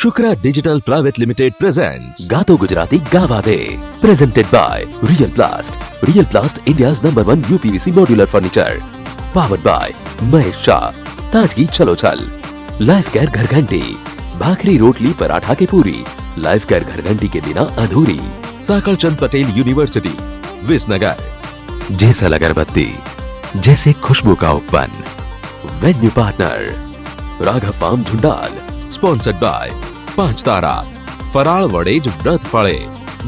Shukra Digital Private Limited presents Gato Gujarati Gawa Day. Presented by Real Plast. Real Plast, India's #1 UPVC modular furniture. Powered by Mahesh Shah. ताजगी चलो चल. Life care घरघंटी. भाखरी रोटली पराठा के पूरी. लाइफ केयर घरघंटी के बिना अधूरी. साकलचंद पटेल यूनिवर्सिटी विसनगर. जैसा अगरबत्ती जैसे खुशबू का उपवन. Venue partner Raghav farm Jhundal. Sponsored by 5 तारा फराळ वडे જ વ્રત ફળે.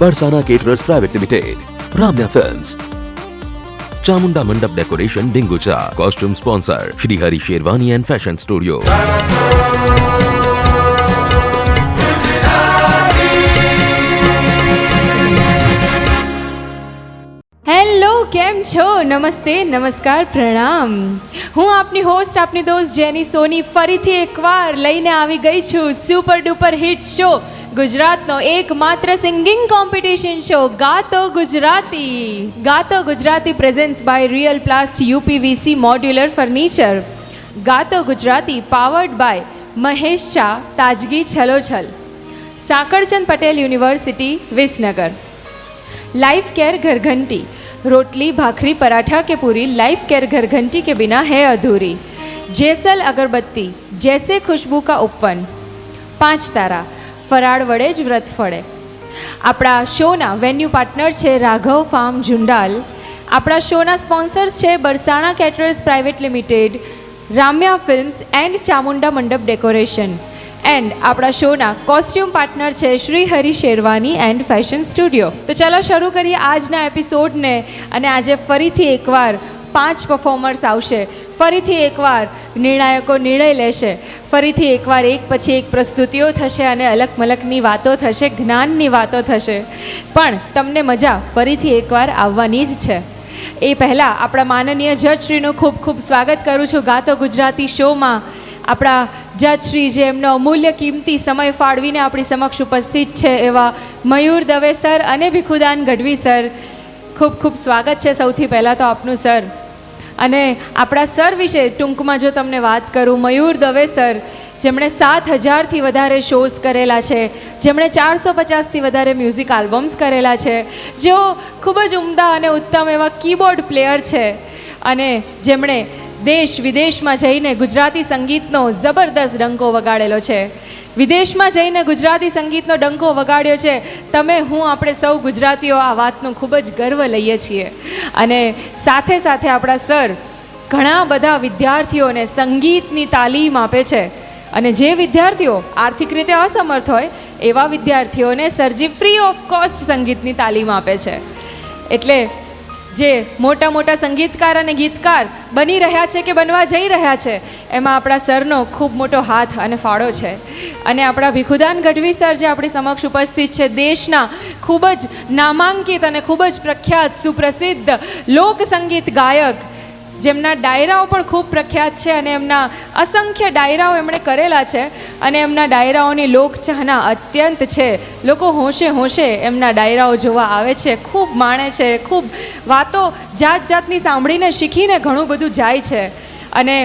Barsana caterers private limited. Ramya films. Chamunda Mandap decoration Dingucha. Costume sponsor Shri Hari Sherwani and fashion studio. Hello, કેમ છો? નમસ્તે, નમસ્કાર, પ્રણામ. હું આપની હોસ્ટ, આપની દોસ્ત જેની સોની ફરીથી એકવાર લઈને આવી ગઈ છું સુપર ડુપર હિટ શો, ગુજરાતનો એકમાત્ર singing competition show Gato Gujarati. Gato Gujarati presents by real plast UPVC modular furniture. Gato Gujarati powered by Mahesh Shah, તાજગી છલોછલ. Sakarchand Patel university Visnagar. Life care घरघंटी. रोटली भाखरी पराठा के पूरी. लाइफ केयर घरघंटी के बिना है अधूरी. जेसल अगरबत्ती जैसे खुशबू का उपवन. 5 तारा फराळ वडे જ વ્રત ફળે. આપણા શોના વેન્યુ પાર્ટનર છે રાઘવ ફાર્મ ઝુંડાલ. આપણા શોના સ્પોન્સર્સ છે Barsana caterers private limited, Ramya films and Chamunda Mandap decoration. And આપણા શોના કોસ્ટ્યુમ પાર્ટનર છે Shri Hari Sherwani and fashion studio. તો ચાલો શરૂ કરીએ આજના એપિસોડને. અને આજે ફરીથી એકવાર 5 પરફોર્મર્સ આવશે. ફરીથી એકવાર નિર્ણાયકો નિર્ણય લેશે. ફરીથી એકવાર એક પછી એક પ્રસ્તુતિઓ થશે અને અલગ મલકની વાતો થશે, જ્ઞાનની વાતો થશે. પણ તમને મજા ફરીથી એકવાર આવવાની જ છે. એ પહેલાં આપણા માનનીય જજશ્રીનું ખૂબ ખૂબ સ્વાગત કરું છું ગાતો ગુજરાતી શોમાં. આપણા જજશ્રી જે એમનો અમૂલ્ય કિંમતી સમય ફાળવીને આપણી સમક્ષ ઉપસ્થિત છે એવા મયુર દવે સર અને ભીખુદાન ગઢવી સર, ખૂબ ખૂબ સ્વાગત છે સૌથી પહેલાં તો આપનું સર. અને આપણા સર વિશે ટૂંકમાં જો તમને વાત કરું, મયુર દવે સર જેમણે 7000થી વધારે શોઝ કરેલા છે, જેમણે 450થી વધારે મ્યુઝિક આલ્બમ્સ કરેલા છે, જેઓ ખૂબ જ ઉમદા અને ઉત્તમ એવા કીબોર્ડ પ્લેયર છે, અને જેમણે દેશ વિદેશમાં જઈને ગુજરાતી સંગીતનો જબરદસ્ત ડંકો વગાડેલો છે. વિદેશમાં જઈને ગુજરાતી સંગીતનો ડંકો વગાડ્યો છે. તમે, હું, આપણે સૌ ગુજરાતીઓ આ વાતનો ખૂબ જ ગર્વ લઈએ છીએ. અને સાથે સાથે આપણા સર ઘણા બધા વિદ્યાર્થીઓને સંગીતની તાલીમ આપે છે. અને જે વિદ્યાર્થીઓ આર્થિક રીતે અસમર્થ હોય એવા વિદ્યાર્થીઓને સરજી ફ્રી ઓફ કોસ્ટ સંગીતની તાલીમ આપે છે. એટલે જે મોટા મોટા સંગીતકાર અને ગીતકાર બની રહ્યા છે કે બનવા જઈ રહ્યા છે એમાં આપણા સરનો ખૂબ મોટો હાથ અને ફાળો છે. અને આપણા ભીખુદાન ગઢવી સર જે આપણી સમક્ષ ઉપસ્થિત છે, દેશના ખૂબ જ નામાંકિત અને ખૂબ જ પ્રખ્યાત સુપ્રસિદ્ધ લોકસંગીત ગાયક, જેમના ડાયરાઓ પણ ખૂબ પ્રખ્યાત છે અને એમના અસંખ્ય ડાયરાઓ એમણે કરેલા છે અને એમના ડાયરાઓની લોકચાહના અત્યંત છે. લોકો હોંશે હોંશે એમના ડાયરાઓ જોવા આવે છે, ખૂબ માણે છે, ખૂબ વાતો જાત જાતની સાંભળીને શીખીને ઘણું બધું જાય છે. અને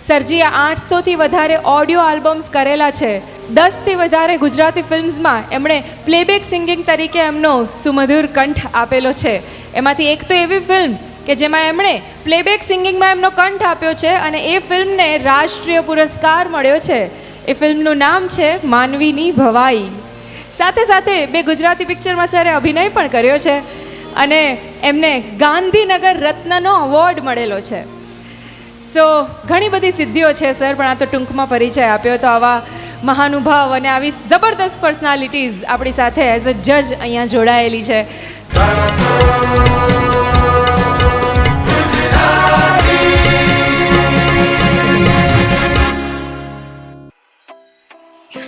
સરજીએ 800થી વધારે ઓડિયો આલ્બમ્સ કરેલા છે. 10થી વધારે ગુજરાતી ફિલ્મ્સમાં એમણે પ્લેબેક સિંગિંગ તરીકે એમનો સુમધુર કંઠ આપેલો છે. એમાંથી એક તો એવી ફિલ્મ કે જેમાં એમણે પ્લેબેક સિંગિંગમાં એમનો કંઠ આપ્યો છે અને એ ફિલ્મને રાષ્ટ્રીય પુરસ્કાર મળ્યો છે. એ ફિલ્મનું નામ છે માનવીની ભવાઈ. સાથે સાથે 2 ગુજરાતી પિક્ચરમાં સરે અભિનય પણ કર્યો છે અને એમને ગાંધીનગર રત્નનો એવોર્ડ મળેલો છે. સો ઘણી બધી સિદ્ધિઓ છે સર, પણ આ તો ટૂંકમાં પરિચય આપ્યો. તો આવા મહાનુભાવ અને આવી જબરદસ્ત પર્સનાલિટીઝ આપણી સાથે એઝ અ જજ અહીંયા જોડાયેલી છે.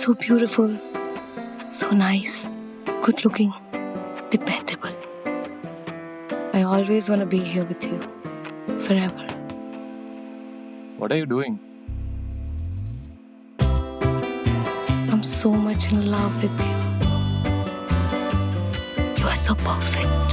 So beautiful, so nice, good looking, dependable. I always want to be here with you, forever. What are you doing? I'm so much in love with you. You are so perfect.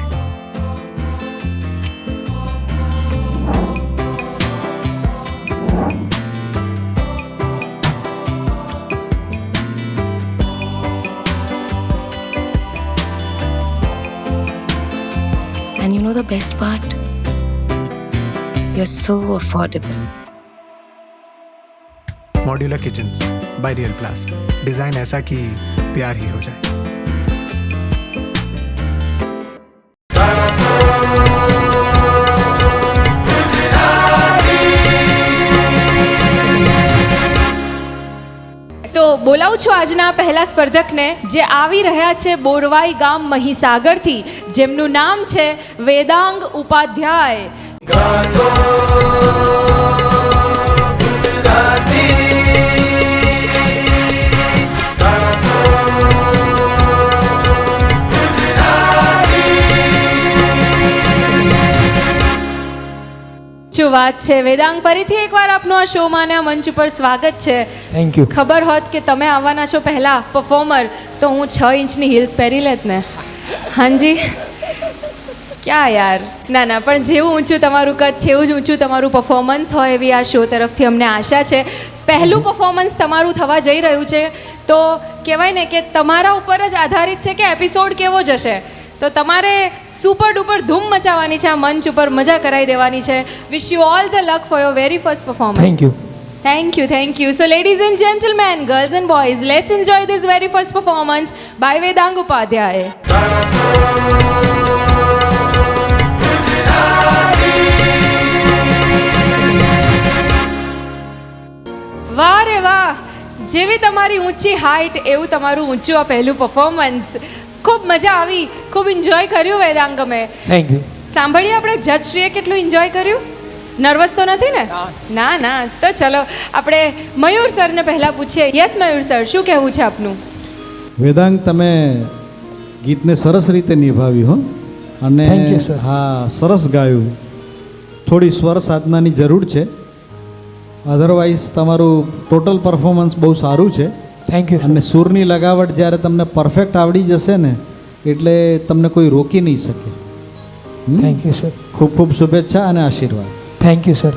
you know the best part? You're so affordable. Modular kitchens by real प्लास्ट, design ऐसा कि प्यार ही हो जाए। તો બોલાવું છું આજના પહેલા સ્પર્ધકને, જે આવી રહ્યા છે બોરવાઈ ગામ મહીસાગરથી, જેમનું નામ છે વેદાંગ ઉપાધ્યાય. શું વાત છે વેદાંગ, ફરીથી એકવાર આપનું આ શોમાં અને આ મંચ ઉપર સ્વાગત છે. Thank you. ખબર હોત કે તમે આવવાના છો પહેલા પરફોર્મર, તો હું 6 ઇંચની હિલ્સ પહેરી લેત ને. હાજી ક્યાં યાર, ના ના, પણ જેવું ઊંચું તમારું કદ છે એવું જ ઊંચું તમારું પરફોર્મન્સ હોય એવી આ શો તરફથી અમને આશા છે. પહેલું પરફોર્મન્સ તમારું થવા જઈ રહ્યું છે, તો કહેવાય ને કે તમારા ઉપર જ આધારિત છે કે એપિસોડ કેવો જશે. તો તમારે સુપર ડુપર ધૂમ મચાવવાની છે, આ મંચ ઉપર મજા કરાવી દેવાની છે. વિશ you all the luck for your very first performance. Thank you. Thank you, thank you. So ladies and gentlemen, girls and boys, let's enjoy this very first performance by Vedang Upadhyay. વાહ રે વાહ, જેવી તમારી ઊંચી height એવું તમારું ઊંચું આ પહેલું પરફોર્મન્સ. ખૂબ મજા આવી, ખૂબ એન્જોય કર્યું વેદાંગ અમે. Thank you. સાંભળીએ આપણે જજશ્રીએ કેટલું એન્જોય કર્યું. નર્વસ તો નથી ને? ના ના, તો ચલો આપણે મયુર સરને પહેલાં પૂછીએ. યસ મયુર સર, શું કહેવું છે આપનું? વેદાંગ, તમે ગીતને સરસ રીતે નિભાવ્યું હો, અને Thank you, sir. હા, સરસ ગાયું. થોડી સ્વર સાધનાની જરૂર છે, અધરવાઇઝ તમારું ટોટલ પરફોર્મન્સ બહુ સારું છે. Thank you. અને સૂરની લગાવટ જ્યારે તમને પરફેક્ટ આવડી જશે ને, એટલે તમને કોઈ રોકી નહીં શકે. Thank you sir. ખૂબ ખૂબ શુભેચ્છા અને આશીર્વાદ. Thank you sir.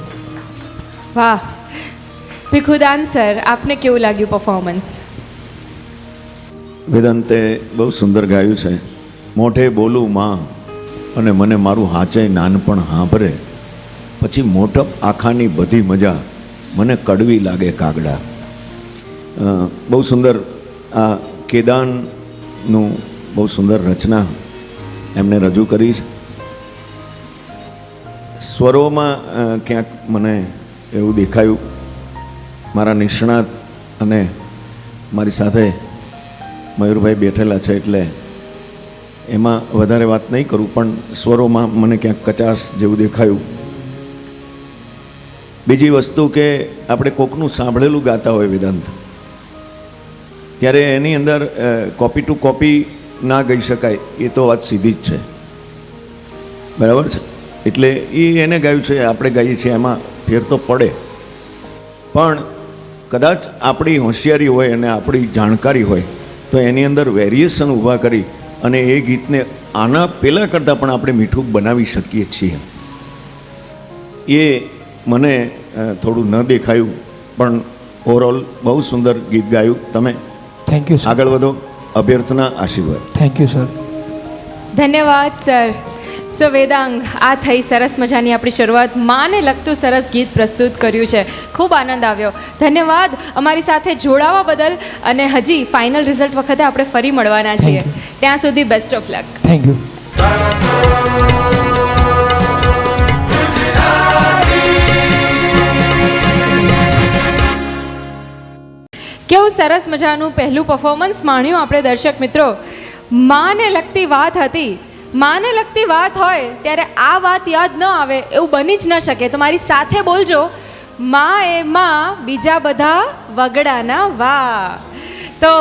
વાહ. ભીખુદાન સર, આપને કેવું લાગ્યું પરફોર્મન્સ? વેદાંતે બહુ સુંદર ગાયું છે. મોઢે બોલું માં અને મને મારું હાચે નાનપણ હાંભરે, પછી મોટપ આખાની બધી મજા મને કડવી લાગે કાગડા. બહુ સુંદર આ કેદાનનું બહુ સુંદર રચના એમને રજૂ કરી છે. સ્વરોમાં ક્યાંક મને એવું દેખાયું, મારા નિષ્ણાત અને મારી સાથે મયુરભાઈ બેઠેલા છે એટલે એમાં વધારે વાત નહીં કરું, પણ સ્વરોમાં મને ક્યાંક કચાશ જેવું દેખાયું. બીજી વસ્તુ કે આપણે કોકનું સાંભળેલું ગાતા હોય વેદાંત, ત્યારે એની અંદર કોપી ટુ કોપી ના ગઈ શકાય, એ તો વાત સીધી જ છે. બરાબર છે? એટલે એ એને ગાયું છે, આપણે ગાઈએ છીએ, એમાં ફેર તો પડે. પણ કદાચ આપણી હોશિયારી હોય અને આપણી જાણકારી હોય તો એની અંદર વેરિએશન ઊભા કરી અને એ ગીતને આના પહેલાં કરતાં પણ આપણે મીઠું બનાવી શકીએ છીએ. એ મને થોડું ન દેખાયું, પણ ઓવરઓલ બહુ સુંદર ગીત ગાયું તમે. Thank you sir. આગળ વધો. અભ્યર્થના, આશીર્વાદ. Thank you sir. ધન્યવાદ સર. સો વેદાંગ, આ થઈ સરસ મજાની આપણી શરૂઆત. માને લગતું સરસ ગીત પ્રસ્તુત કર્યું છે, ખૂબ આનંદ આવ્યો. ધન્યવાદ અમારી સાથે જોડાવા બદલ. અને હજી ફાઇનલ રિઝલ્ટ વખતે આપણે ફરી મળવાના છીએ. ત્યાં સુધી best of luck. Thank you. કેવું સરસ મજાનું પહેલું પરફોર્મન્સ માણ્યું આપણે દર્શક મિત્રો. માને લગતી વાત હતી. માને લગતી વાત હોય ત્યારે આ વાત યાદ ન આવે એવું બની જ ન શકે. તો મારી સાથે બોલજો, માં એ માં, બીજા બધા વગડાના વા. તો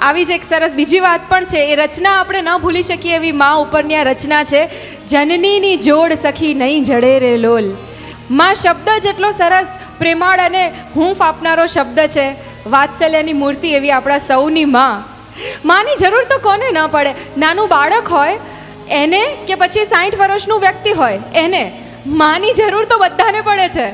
આવી જ એક સરસ બીજી વાત પણ છે, એ રચના આપણે ન ભૂલી શકીએ એવી માં ઉપરની આ રચના છે. જનનીની જોડ સખી નહીં જડે રે લોલ. માં શબ્દ જેટલો સરસ, પ્રેમાળ અને હૂંફ આપનારો શબ્દ છે. વાત્સલ્યની મૂર્તિ એવી આપણા સૌની માં. માની જરૂર તો કોને ન પડે? નાનું બાળક હોય એને, કે પછી 60 વર્ષનું વ્યક્તિ હોય એને, માની જરૂર તો બધાને પડે છે.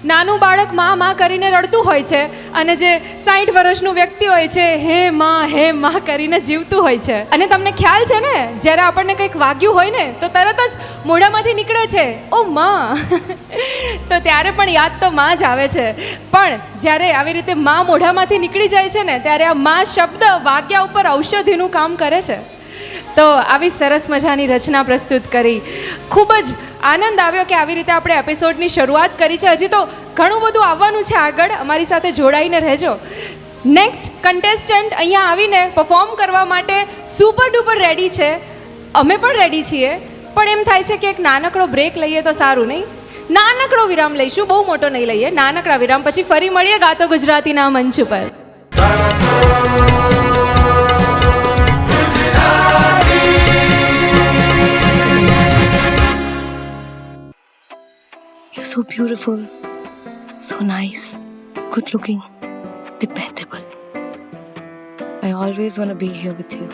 નાનું બાળક માં કરીને રડતું હોય છે અને જે 60 વર્ષનું વ્યક્તિ હોય છે હે માં કરીને જીવતું હોય છે. અને તમને ખ્યાલ છે ને, જ્યારે આપણને કંઈક વાગ્યું હોય ને તો તરત જ મોઢામાંથી નીકળે છે ઓ માં. તો ત્યારે પણ યાદ તો માં જ આવે છે. પણ જ્યારે આવી રીતે માં મોઢામાંથી નીકળી જાય છે ને, ત્યારે આ માં શબ્દ વાગ્યા ઉપર ઔષધિનું કામ કરે છે. તો આવી સરસ મજાની રચના પ્રસ્તુત કરી. ખૂબ જ આનંદ આવ્યો કે આવી રીતે આપણે એપિસોડની શરૂઆત કરી છે. હજી તો ઘણું બધું આવવાનું છે આગળ. અમારી સાથે જોડાઈને રહેજો. નેક્સ્ટ કન્ટેસ્ટન્ટ અહીંયા આવીને પરફોર્મ કરવા માટે સુપર ડુપર રેડી છે. અમે પણ રેડી છીએ, પણ એમ થાય છે કે એક નાનકડો બ્રેક લઈએ તો સારું નહીં? નાનકડો વિરામ લઈશું, બહુ મોટો નહીં લઈએ. નાનકડા વિરામ પછી ફરી મળીએ ગાતો ગુજરાતીના મંચ ઉપર. You're so beautiful, so nice, good looking, dependable. I always want to be here with you,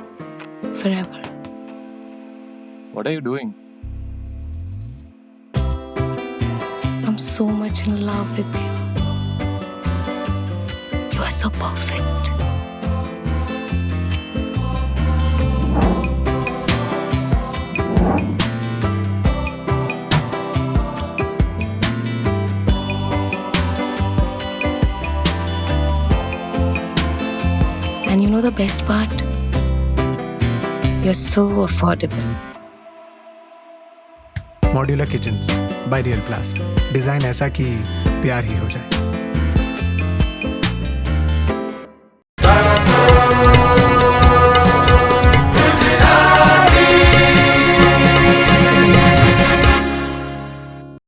forever. What are you doing? I'm so much in love with you. You are so perfect. And you know the best part? You're so affordable. Modular kitchens by real प्लास्ट. Design ऐसा कि प्यार ही हो जाए.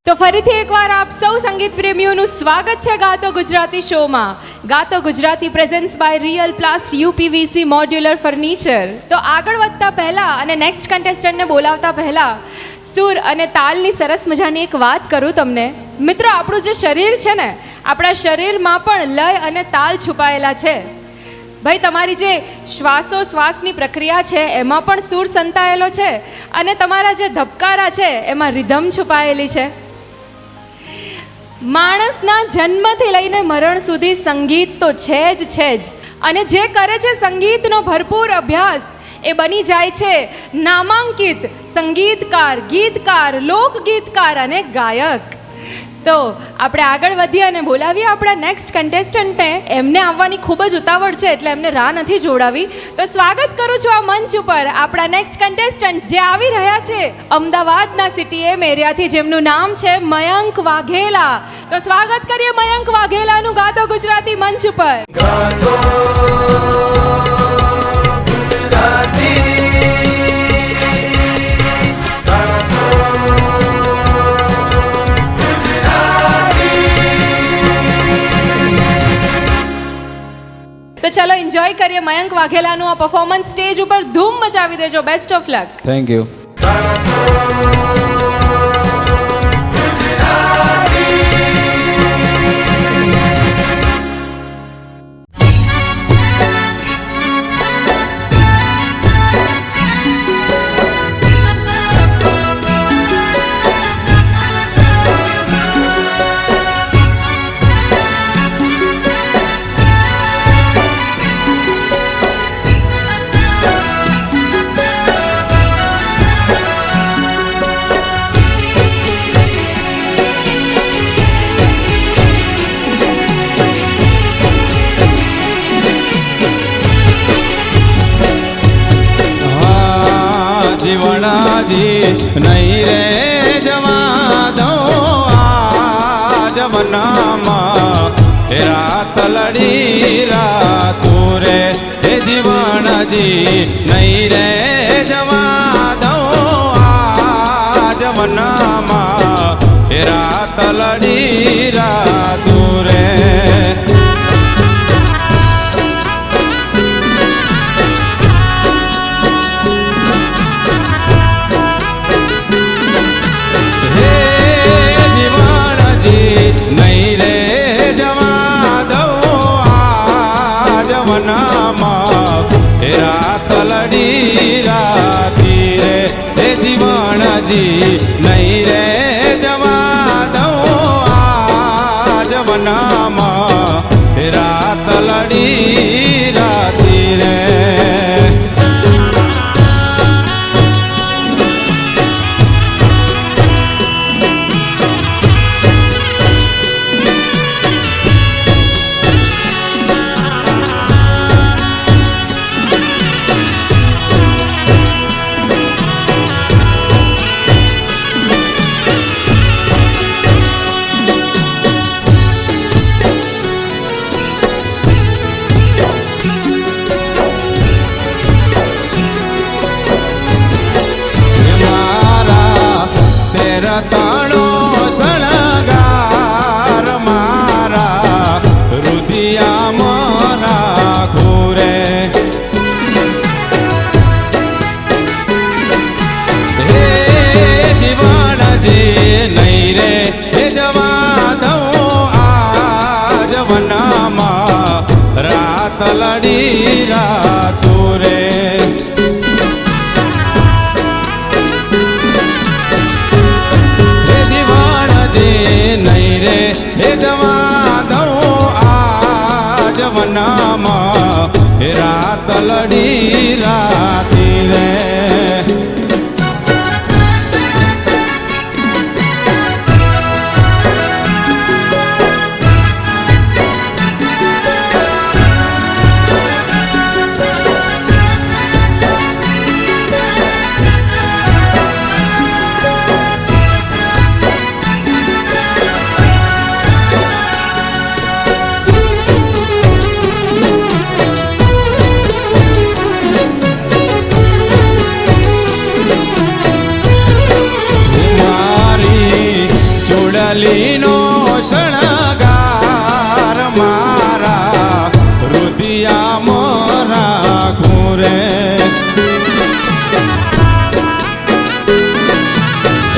તો ફરીથી એકવાર આપ સૌ સંગીત પ્રેમીઓનું સ્વાગત છે ગાતો ગુજરાતી શોમાં. Gato Gujarati presents by real plast UPVC modular furniture. તો આગળ વધતા પહેલા અને નેક્સ્ટ કન્ટેસ્ટન્ટને બોલાવતા પહેલા સુર અને તાલની સરસ મજાની એક વાત કરું તમને. મિત્રો, આપણું જે શરીર છે ને, આપણા શરીરમાં પણ લય અને તાલ છુપાયેલા છે. ભાઈ, તમારી જે શ્વાસોશ્વાસની પ્રક્રિયા છે એમાં પણ સૂર સંતાયેલો છે, અને તમારા જે ધબકારા છે એમાં રિધમ છુપાયેલી છે. માણસના જન્મથી લઈને મરણ સુધી સંગીત તો છે જ. અને જે કરે છે સંગીતનો ભરપૂર અભ્યાસ એ બની જાય છે નામાંકિત સંગીતકાર, ગીતકાર, લોકગીતકાર અને ગાયક. તો આપણે આગળ વધીએ અને બોલાવીએ આપણા નેક્સ્ટ કન્ટેસ્ટન્ટને. એમને આવવાની ખૂબ જ ઉતાવળ છે એટલે એમને રાહ નથી જોડાવી. તો સ્વાગત કરું છું આ મંચ ઉપર આપણા નેક્સ્ટ કન્ટેસ્ટન્ટ જે આવી રહ્યા છે અમદાવાદના સિટી એમ એરિયાથી, જેમનું નામ છે મયંક વાઘેલા. તો સ્વાગત કરીએ મયંક વાઘેલાનું ગાતો ગુજરાતી મંચ ઉપર. તો ચલો એન્જોય કરીએ મયંક વાઘેલાનું આ પરફોર્મન્સ. સ્ટેજ ઉપર ધૂમ મચાવી દેજો. Best of luck. Thank you. નહીં રે જવા દો આ જમનામાં એ રાત લડી રાતું રે એ જીવનજી નહીં રે જવા દો આ જમનામાં એ રાત લડી રાતું રે. રાત લડી રાતી રે એ જીવનજી નહીં રે જવા દો આ તલડી રાતું રે હે જીવણજી નહીં રે હે જવા દઉં આજ વનમાં હે તલડી રાતી રે ચૂડલીનો શણગાર મારા રુદિયામાં રાખું રે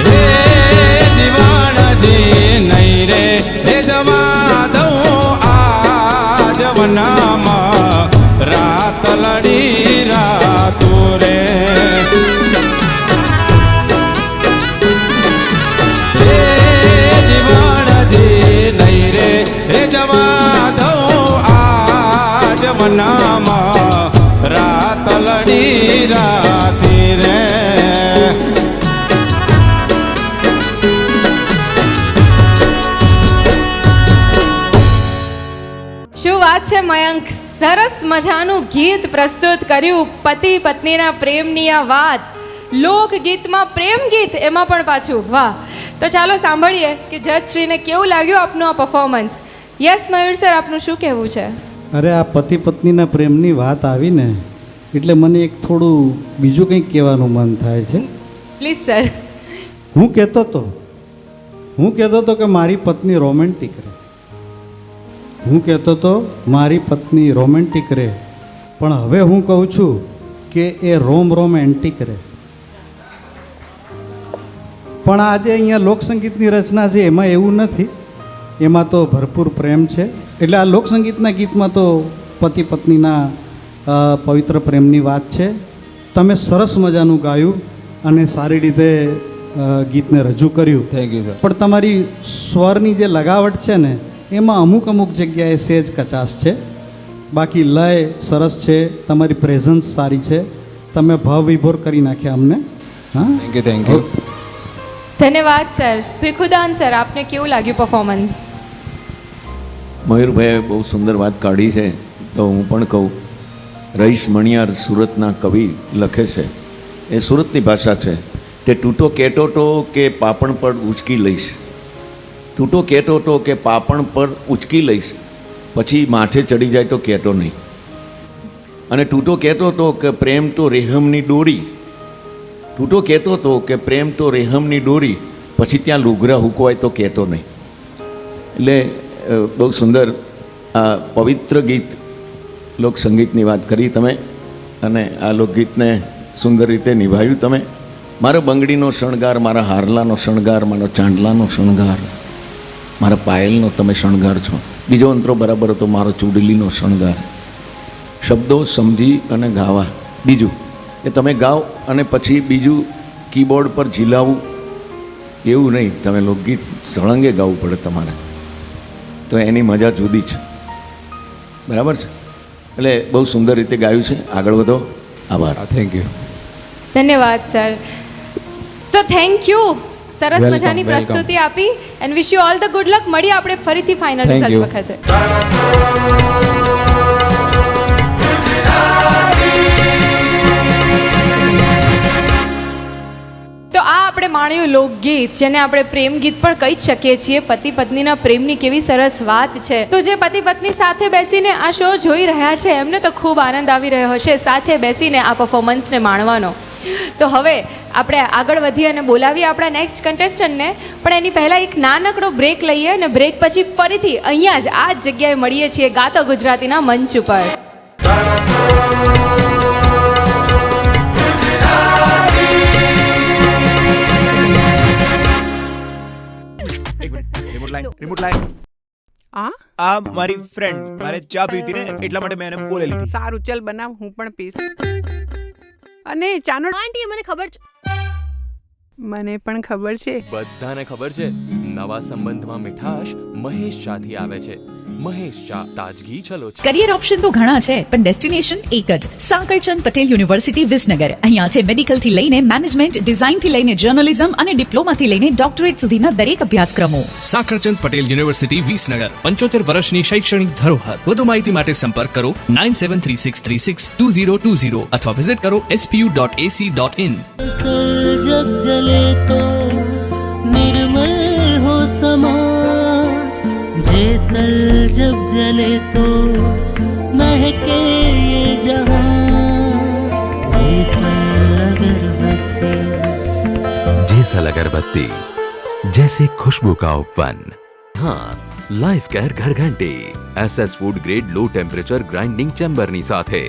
હે જીવણજી નહીં રે હે જવા દઉં આજ વનમાં રાતલડી રાતું રે હે જવા દઉં આજ વનમાં રાતલડી રાતી રે શું વાત છે મયંક, સરસ મજાનું ગીત પ્રસ્તુત કર્યું. પતિ પત્નીના પ્રેમની આ વાત, લોકગીતમાં પ્રેમ ગીત, એમાં પણ પાછું વાહ. તો ચાલો સાંભળીએ કે જજશ્રીને કેવું લાગ્યું આપનું આ પરફોર્મન્સ. યસ મયુર સર, આપનું શું કહેવું છે? અરે આ પતિ પત્નીના પ્રેમની વાત આવીને એટલે મને એક થોડું બીજું કંઈક કહેવાનું મન થાય છે. Please sir. હું કહેતો હતો કે મારી પત્ની રોમેન્ટિક રહે. હું કહેતો હતો મારી પત્ની રોમેન્ટિક રહે, પણ હવે હું કહું છું કે એ રોમેન્ટિક રહે. પણ આજે અહીંયા લોકસંગીતની રચના છે એમાં એવું નથી, એમાં તો ભરપૂર પ્રેમ છે. એટલે આ લોકસંગીતના ગીતમાં તો પતિ પત્નીના પવિત્ર પ્રેમની વાત છે. તમે સરસ મજાનું ગાયું અને સારી રીતે ગીતને રજૂ કર્યું. Thank you sir. પણ તમારી સ્વરની જે લગાવટ છે ને એમાં અમુક જગ્યાએ સહેજ કચાશ છે. બાકી લય સરસ છે, તમારી પ્રેઝન્સ સારી છે, તમે ભાવ વિભોર કરી નાખ્યા અમને. હા, થેન્ક યુ. ધન્યવાદ સર. ભીખુદાન સર, આપને કેવું લાગ્યું પરફોર્મન્સ? મયુરભાઈએ બહુ સુંદર વાત કાઢી છે, તો હું પણ કહું. રઈસ મણિયાર સુરતના કવિ લખે છે, એ સુરતની ભાષા છે કે તૂટો કેટોટો કે પાપણ પર ઉચકી લઈશ, તૂટો કેટોટો કે પાપણ પર ઉચકી લઈશ, પછી માથે ચડી જાય તો કહેતો નહીં. અને તૂટો કહેતો હતો કે પ્રેમ તો રેહમની દોરી, તૂટો કહેતો હતો કે પ્રેમ તો રેહમની દોરી, પછી ત્યાં લુગરા હુકવાય તો કહેતો નહીં. એટલે બહુ સુંદર આ પવિત્ર ગીત લોકસંગીતની વાત કરી તમે, અને આ લોકગીતને સુંદર રીતે નિભાવ્યું તમે. મારો બંગડીનો શણગાર, મારા હારલાનો શણગાર, મારો ચાંદલાનો શણગાર, મારા પાયલનો તમે શણગાર છો. બીજો અંતરો બરાબર હતો, મારો ચૂડલીનો શણગાર. શબ્દો સમજી અને ગાવા. બીજું કે તમે ગાઓ અને પછી બીજું કીબોર્ડ પર ઝીલાવવું એવું નહીં, તમે લોકગીત સળંગે ગાવું પડે તમારે, તો એની મજા જુદી છે. બરાબર છે? એટલે બહુ સુંદર રીતે ગાયું છે. આગળ વધો. આભાર. Thank you. ધન્યવાદ સર. સો થેન્ક યુ, સરસ Welcome, મજાની welcome. પ્રસ્તુતિ આપી. And wish you all the good luck. મળીએ આપણે ફરીથી ફાઇનલ Thank રિઝલ્ટ you. વખતે. તો આ આપણે માણ્યું લોકગીત, જેને આપણે પ્રેમ ગીત પણ કહી જ શકીએ છીએ. પતિ પત્નીના પ્રેમની કેવી સરસ વાત છે. તો જે પતિ પત્ની સાથે બેસીને આ શો જોઈ રહ્યા છે એમને તો ખૂબ આનંદ આવી રહ્યો હશે સાથે બેસીને આ પરફોર્મન્સને માણવાનો. તો હવે આપણે આગળ વધીએ અને બોલાવીએ આપણા નેક્સ્ટ કન્ટેસ્ટન્ટને. પણ એની પહેલાં એક નાનકડો બ્રેક લઈએ અને બ્રેક પછી ફરીથી અહીંયા જ આ જ જગ્યાએ મળીએ છીએ ગાતો ગુજરાતીના મંચ ઉપર. Remote line. આ મારી ફ્રેન્ડ મારે ચા પીતી ને એટલા માટે મેં એને બોલે લીધી. સારું ચલ બનાવ, હું પણ પીશ. અને ચાનો આંટી મને ખબર છે. મને પણ ખબર છે. બધાને ખબર છે, નવા સંબંધમાં મીઠાશ મહેશ શાહથી આવે છે. મહેશ શાહ, તાજગી છલો. કરિયર ઓપ્શન તો ઘણા છે, પણ ડેસ્ટિનેશન એક જ. સાંકળચંદ પટેલ યુનિવર્સિટી વિસનગર. અહીંયા છે મેડિકલ થી લઈને મેનેજમેન્ટ, ડિઝાઇન થી લઈને જર્નલિઝમ અને ડિપ્લોમા થી લઈને ડોક્ટરેટ સુધીના દરેક અભ્યાસક્રમો. સાંકળચંદ પટેલ યુનિવર્સિટી વિસનગર, 75 વર્ષની શૈક્ષણિક ધરોહર. વધુ માહિતી માટે સંપર્ક કરો 9736362020 અથવા વિઝિટ કરો spu.ac.in. जब जले तो निर्मल हो समा, जैसल जब जले तो महके ये जहां, जैसल अगरबत्ती जेसल अगरबत्ती, जैसे खुशबू का उपवन. हाँ, लाइफ केयर घर घंटी SS food grade low temperature grinding chamber ની સાથે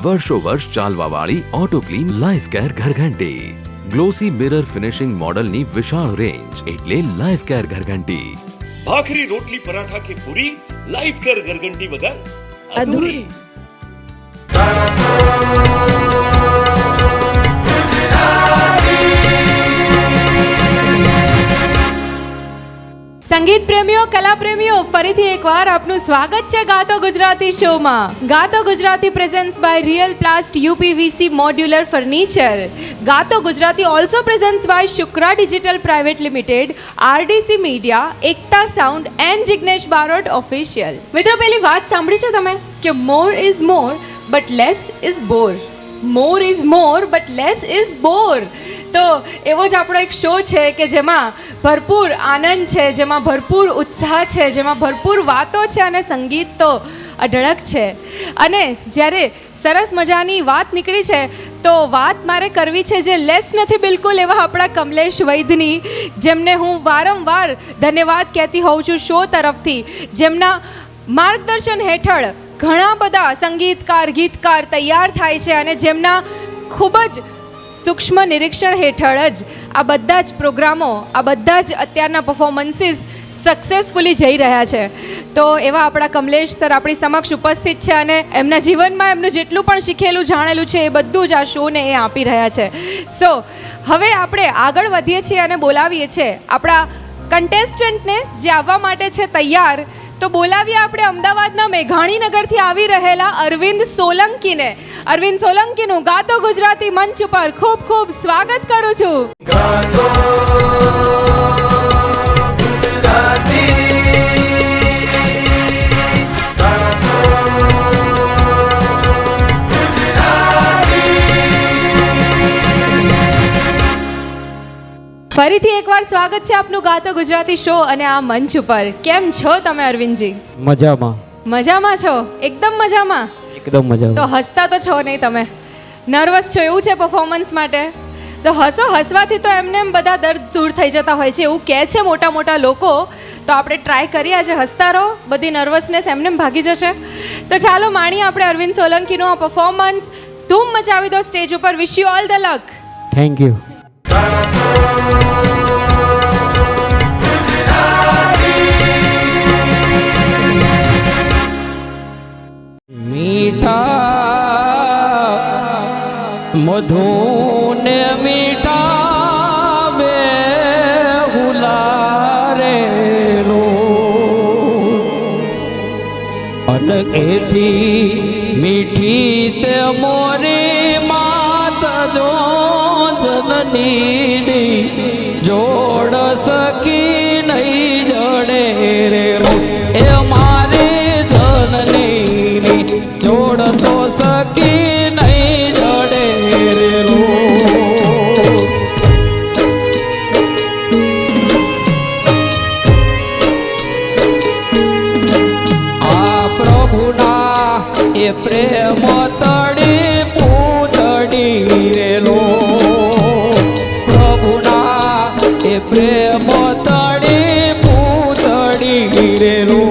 વર્ષો વર્ષ ચાલવા વાળી ઓટો ક્લીન લાઈફ કેર ઘર ઘંટી. ગ્લોસી મિરર ફિનિશિંગ મોડલની વિશાળ રેન્જ એટલે લાઈફ કેર ઘર ઘંટી. ભાખરી રોટલી પરાઠા કે પૂરી, લાઈફ કેર ઘર ઘંટી વગર અધૂરી. સંગીત પ્રેમીઓ, કલા પ્રેમીઓ, ફરીથી એકવાર આપનું સ્વાગત છે ગાતો ગુજરાતી શોમાં. Gato Gujarati presents by real plast UPVC modular furniture. Gato Gujarati also presents by Shukra digital private limited, RDC media, Ekta sound and Jignesh Barot official. મિત્રો, પેલી વાત સાંભળી છે તમે કે more is more but less is bore. More is more but less is bore. તો એવો જ આપણો એક શો છે કે જેમાં ભરપૂર આનંદ છે, જેમાં ભરપૂર ઉત્સાહ છે, જેમાં ભરપૂર વાતો છે અને સંગીત તો અઢળક છે. અને જ્યારે સરસ મજાની વાત નીકળી છે તો વાત મારે કરવી છે જે લેસ નથી બિલકુલ એવા આપણા કમલેશ વૈદ્યની, જેમને હું વારંવાર ધન્યવાદ કહેતી હોઉં છું શો તરફથી, જેમના માર્ગદર્શન હેઠળ ઘણા બધા સંગીતકાર, ગીતકાર તૈયાર થાય છે અને જેમના ખૂબ જ સૂક્ષ્મ નિરીક્ષણ હેઠળ જ આ બધા જ પ્રોગ્રામો, આ બધા જ અત્યારના પરફોર્મન્સીસ સક્સેસફુલી જઈ રહ્યા છે. તો એવા આપણા કમલેશ સર આપણી સમક્ષ ઉપસ્થિત છે અને એમના જીવનમાં એમનું જેટલું પણ શીખેલું જાણેલું છે એ બધું જ આ શોને એ આપી રહ્યા છે. સો હવે આપણે આગળ વધીએ છીએ અને બોલાવીએ છીએ આપણા કન્ટેસ્ટન્ટને જે આવવા માટે છે તૈયાર. તો બોલાવીએ આપણે અમદાવાદના મેઘાણીનગરથી આવી રહેલા અરવિંદ સોલંકીને. અરવિંદ સોલંકીનું ગાતો ગુજરાતી મંચ ઉપર ખૂબ ખૂબ સ્વાગત કરું છું. ફરીથી એકવાર સ્વાગત છે આપનું ગાતો ગુજરાતી શો અને આ મંચ ઉપર. કેમ છો તમે અરવિંદજી? મજામાં. મજામાં છો? એકદમ મજામાં? એકદમ મજામાં. તો હસતા તો છો નહીં તમે? નર્વસ છો એવું છે પરફોર્મન્સ માટે? તો હસો, હસવાથી તો એમને એમ બધા દર્દ દૂર થઈ જતા હોય છે એવું કહે છે મોટા મોટા લોકો. તો આપણે ટ્રાય કરીએ આજે હસતા રહો, બધી નર્વસનેસ એમને ભાગી જશે. તો ચાલો માણીએ આપણે અરવિંદ સોલંકીનો આ પરફોર્મન્સ. ધૂમ મચાવી દો સ્ટેજ ઉપર. Wish you all the luck. Thank you. મીઠા મધુને મીઠા બે હુલારેલો અનકેથી મીઠી તે મોરી માત જો જનની જોડ સકી નહીં જડે રે એ મારી ધનની જોડ તો સકી નહીં જડે રે આ પ્રભુના એ પ્રેમ તડી પૂતડી રેલો, પ્રભુના એ પ્રેમ તડી પૂતડી રેલો.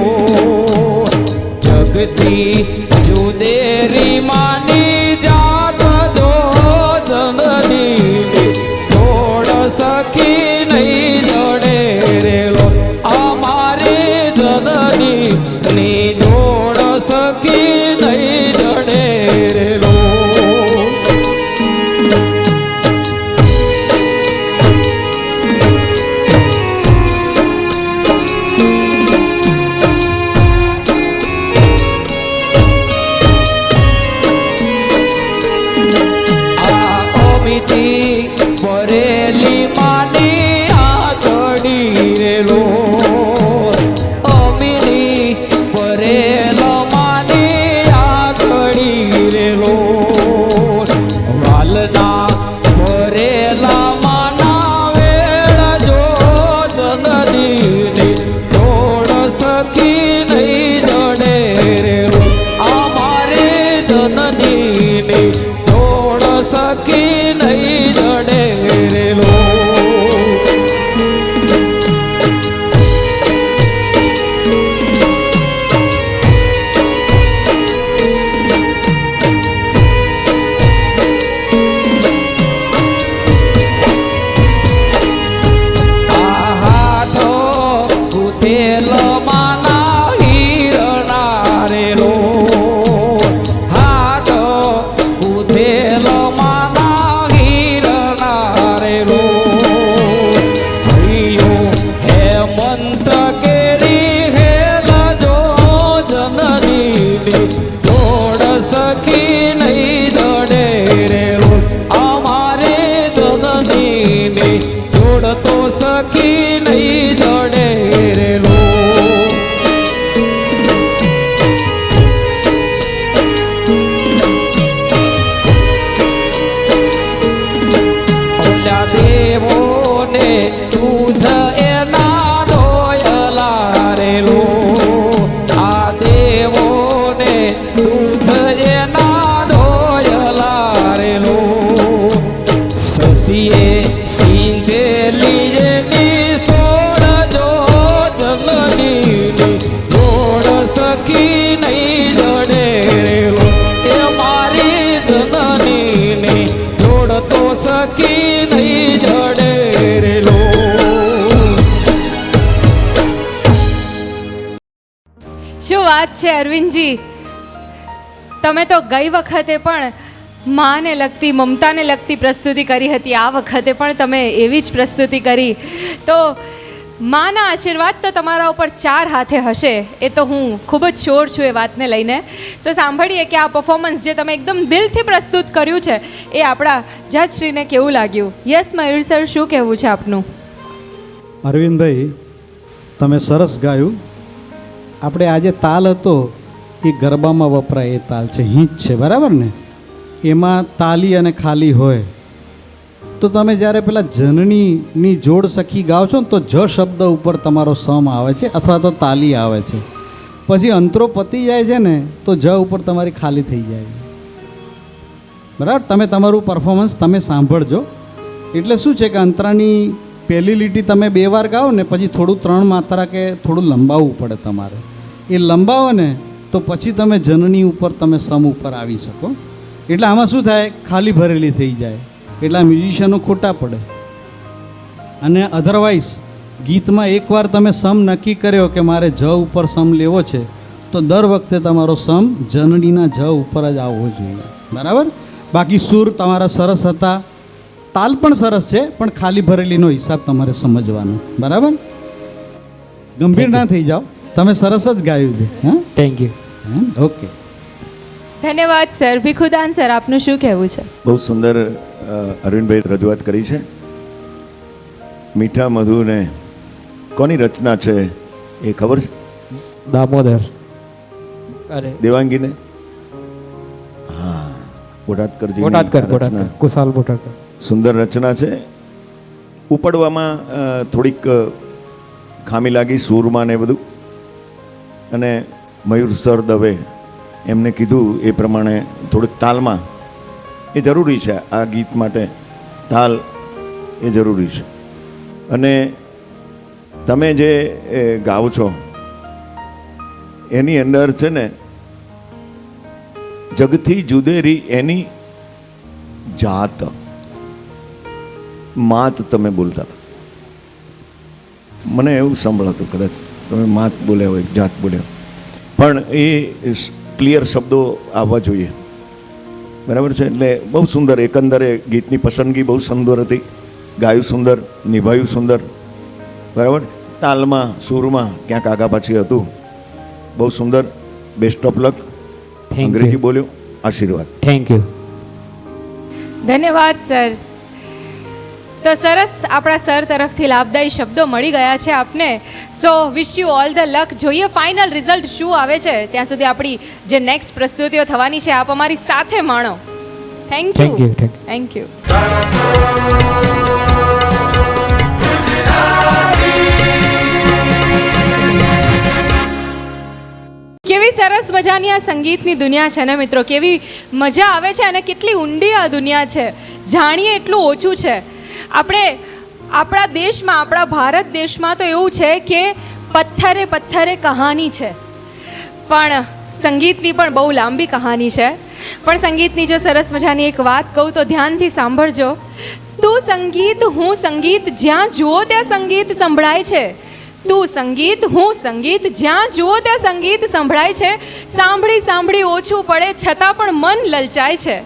વાત છે અરવિંદજી, તમે તો ગઈ વખતે પણ માને લગતી, મમતાને લગતી પ્રસ્તુતિ કરી હતી, આ વખતે પણ તમે એવી જ પ્રસ્તુતિ કરી. તો માના આશીર્વાદ તો તમારા ઉપર 4 હાથે હશે, એ તો હું ખૂબ જ શ્યોર છું એ વાતને લઈને. તો સાંભળીએ કે આ પરફોર્મન્સ જે તમે એકદમ દિલથી પ્રસ્તુત કર્યું છે એ આપણા જજશ્રીને કેવું લાગ્યું. યસ મયુર સર, શું કહેવું છે આપનું? અરવિંદભાઈ, તમે સરસ ગાયું. આપણે આજે તાલ હતો એ ગરબામાં વપરાય એ તાલ છે, હિંચ છે, બરાબર ને? એમાં તાલી અને ખાલી હોય. તો તમે જ્યારે પેલા જનનીની જોડ સખી ગાઓ છો ને તો જ શબ્દ ઉપર તમારો સમ આવે છે અથવા તો તાલી આવે છે. પછી અંતરો પતી જાય છે ને તો જ ઉપર તમારી ખાલી થઈ જાય છે, બરાબર? તમે તમારું પરફોર્મન્સ તમે સાંભળજો. એટલે શું છે કે અંતરાની પહેલી લીટી તમે 2 વાર ગાઓ ને પછી થોડું 3 માત્રા કે થોડું લંબાવવું પડે તમારે. એ લંબાવો ને તો પછી તમે જનની ઉપર તમે સમ ઉપર આવી શકો. એટલે આમાં શું થાય, ખાલી ભરેલી થઈ જાય, એટલે આ મ્યુઝિશિયનો ખોટા પડે. અને અધરવાઇઝ ગીતમાં એકવાર તમે સમ નક્કી કર્યો કે મારે જ ઉપર સમ લેવો છે તો દર વખતે તમારો સમ જનનીના જ ઉપર જ આવવો જોઈએ, બરાબર? બાકી સૂર તમારા સરસ હતા, તાલ પણ સરસ છે, પણ ખાલી ભરેલીનો હિસાબ તમારે સમજવાનો, બરાબર? ગંભીર ના થઈ જાઓ, તમે સરસ જ ગાયું છે. હા, થેન્ક યુ. ઓકે, ધન્યવાદ સર. ભીખુદાન સર, આપનું શું કહેવું છે? બહુ સુંદર અરવિંદભાઈ રજૂઆત કરી છે. મીઠા મધુને કોની રચના છે એ ખબર છે? દામોદર. અરે દેવાંગીને? હા, બોટાદકરજી. બોટાદકર, કુશાલ બોટાદકર. સુંદર રચના છે. ઉપડવામાં થોડીક ખામી લાગી, સૂરમાં ને બધું. અને મયુર સર દવે એમને કીધું એ પ્રમાણે થોડીક તાલમાં એ જરૂરી છે. આ ગીત માટે તાલ એ જરૂરી છે. અને તમે જે ગાઓ છો એની અંદર છે ને જગથી જુદેરી એની જાત, માત તમે બોલતા હતા. મને એવું સંભળાતું, કદાચ તમે માત બોલ્યા હોય, જાત બોલ્યા, પણ એ ક્લિયર શબ્દો આવવા જોઈએ, બરાબર છે? એટલે બહુ સુંદર, એકંદરે ગીતની પસંદગી બહુ સુંદર હતી. ગાયું સુંદર, નિભાયું સુંદર, બરાબર? તાલમાં, સૂરમાં ક્યાંક આગા પાછી હતું. બહુ સુંદર. Best of luck. અંગ્રેજી બોલ્યો, આશીર્વાદ. Thank you. ધન્યવાદ સર. તો સરસ, આપણા સર તરફથી લાભદાયી શબ્દો મળી ગયા છે આપને. So wish you all the લક. જોઈએ ફાઇનલ રિઝલ્ટ શું આવે છે. ત્યાં સુધી આપણી જે નેક્સ્ટ પ્રસ્તુતિઓ થવાની છે આપ અમારી સાથે માણો. Thank you. Thank you. કેવી સરસ મજાની આ સંગીતની દુનિયા છે ને મિત્રો, કેવી મજા આવે છે અને કેટલી ઊંડી આ દુનિયા છે. જાણીએ એટલું ઓછું છે. આપણે આપણા દેશમાં, આપણા ભારત દેશમાં તો એવું છે કે પથ્થરે પથ્થરે કહાની છે, પણ સંગીતની પણ બહુ લાંબી કહાની છે. પણ સંગીતની જો સરસ મજાની એક વાત કહું તો ધ્યાનથી સાંભળજો. તું સંગીત, હું સંગીત, જ્યાં જુઓ ત્યાં સંગીત સંભળાય છે. તું સંગીત, હું સંગીત, જ્યાં જુઓ ત્યાં સંગીત સંભળાય છે. સાંભળી સાંભળી ઓછું પડે છતાં પણ મન લલચાય છે.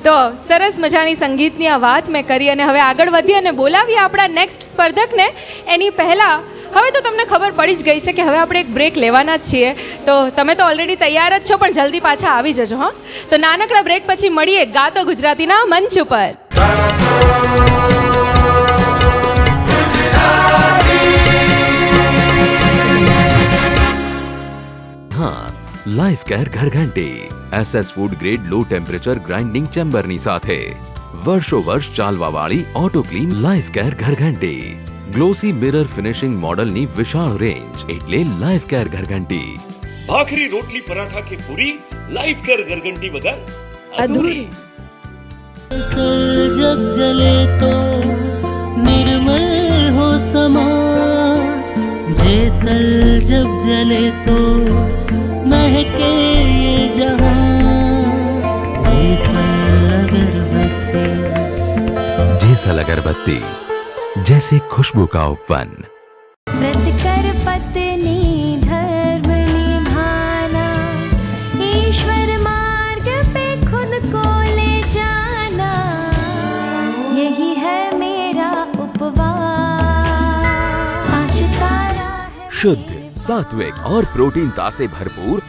તો સરસ મજાની સંગીતની આ વાત મેં કરી અને હવે આગળ વધી અને બોલાવીએ આપણા નેક્સ્ટ સ્પર્ધકને. એની પહેલાં હવે તો તમને ખબર પડી જ ગઈ છે કે હવે આપણે એક બ્રેક લેવાના જ છીએ. તો તમે તો ઓલરેડી તૈયાર જ છો, પણ જલ્દી પાછા આવી જજો. હા, તો નાનકડા બ્રેક પછી મળીએ ગાતો ગુજરાતીના મંચ ઉપર. हाँ, लाइफ केयर घरघंटी SS food grade low temperature grinding ચેમ્બરની સાથે વર્ષો વર્ષ ચાલવા વાળી ઓટો ક્લીન લાઈફ કેર ઘરઘંટી. ગ્લોસી મિરર ફિનિશિંગ મોડલની વિશાળ રેન્જ એટલે લાઈફ કેર ઘરઘંટી. भाखरी रोटली पराठा की पूरी लाइफ केयर घरघंटी वगैर अधूरी. जब जले तो निर्मल हो समा, जैसल जब जले तो महके ये जहां, जैसल अगरबत्ती जैसे खुशबू का उपवन. व्रत कर पत्नी धर्म निभाए, शुद्ध, सात्विक और प्रोटीनता से भरपूर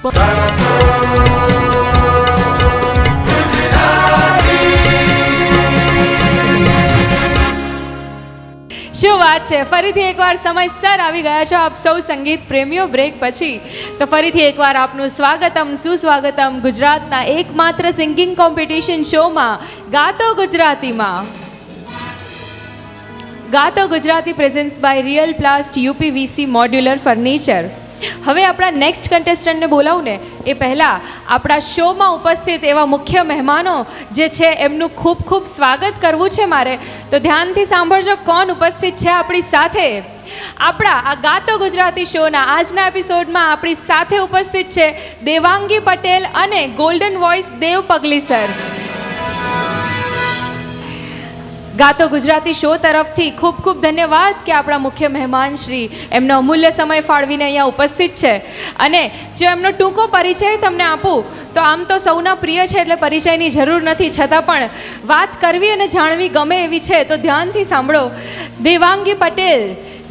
શું વાત છે, ફરીથી એકવાર સમયસર આવી ગયા છો આપ સૌ સંગીત પ્રેમીઓ બ્રેક પછી. તો ફરીથી એકવાર આપનું સ્વાગતમ સુસ્વાગતમ ગુજરાતના એકમાત્ર સિંગિંગ કોમ્પિટિશન શોમાં ગાતો ગુજરાતીમાં. Gato Gujarati presents by real plast UPVC modular furniture. હવે આપણા નેક્સ્ટ કન્ટેસ્ટન્ટને બોલાવું ને એ પહેલાં આપણા શોમાં ઉપસ્થિત એવા મુખ્ય મહેમાનો જે છે એમનું ખૂબ ખૂબ સ્વાગત કરવું છે મારે. તો ધ્યાનથી સાંભળજો કોણ ઉપસ્થિત છે આપણી સાથે. આપણા આ ગાતો ગુજરાતી શોના આજના એપિસોડમાં આપણી સાથે ઉપસ્થિત છે દેવાંગી પટેલ અને ગોલ્ડન વોઇસ દેવ પગલી સર. ગાતો ગુજરાતી શો તરફથી ખૂબ ખૂબ ધન્યવાદ કે આપણા મુખ્ય મહેમાન શ્રી એમનો અમૂલ્ય સમય ફાળવીને અહીંયા ઉપસ્થિત છે. અને જો એમનો ટૂંકો પરિચય તમને આપું તો આમ તો સૌના પ્રિય છે એટલે પરિચયની જરૂર નથી, છતાં પણ વાત કરવી અને જાણવી ગમે એવી છે. તો ધ્યાનથી સાંભળો. દેવાંગી પટેલ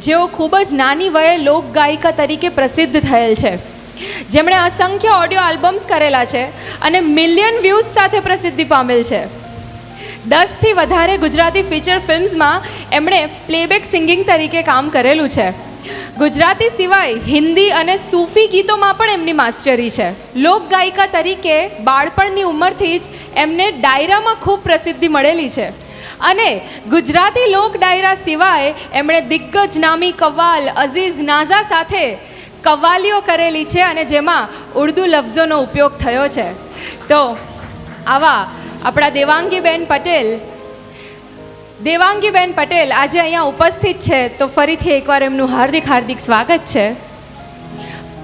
જેઓ ખૂબ જ નાની વયે લોક ગાયિકા તરીકે પ્રસિદ્ધ થયેલ છે, જેમણે અસંખ્ય ઓડિયો આલ્બમ્સ કરેલા છે અને મિલિયન વ્યૂઝ સાથે પ્રસિદ્ધિ પામેલ છે. 10થી વધારે ગુજરાતી ફીચર ફિલ્મ્સમાં એમણે પ્લેબેક સિંગિંગ તરીકે કામ કરેલું છે. ગુજરાતી સિવાય હિન્દી અને સૂફી ગીતોમાં પણ એમની માસ્ટરી છે. લોક ગાયિકા તરીકે બાળપણની ઉંમરથી જ એમને ડાયરામાં ખૂબ પ્રસિદ્ધિ મળેલી છે. અને ગુજરાતી લોક ડાયરા સિવાય એમણે દિગ્ગજ નામી કવ્વાલ અઝીઝ નાઝા સાથે કવ્વાલીઓ કરેલી છે અને જેમાં ઉર્દુ લફ્ઝોનો ઉપયોગ થયો છે. તો આવા આપણા દેવાંગીબેન પટેલ આજે અહીંયા ઉપસ્થિત છે. તો ફરીથી એકવાર એમનું હાર્દિક હાર્દિક સ્વાગત છે.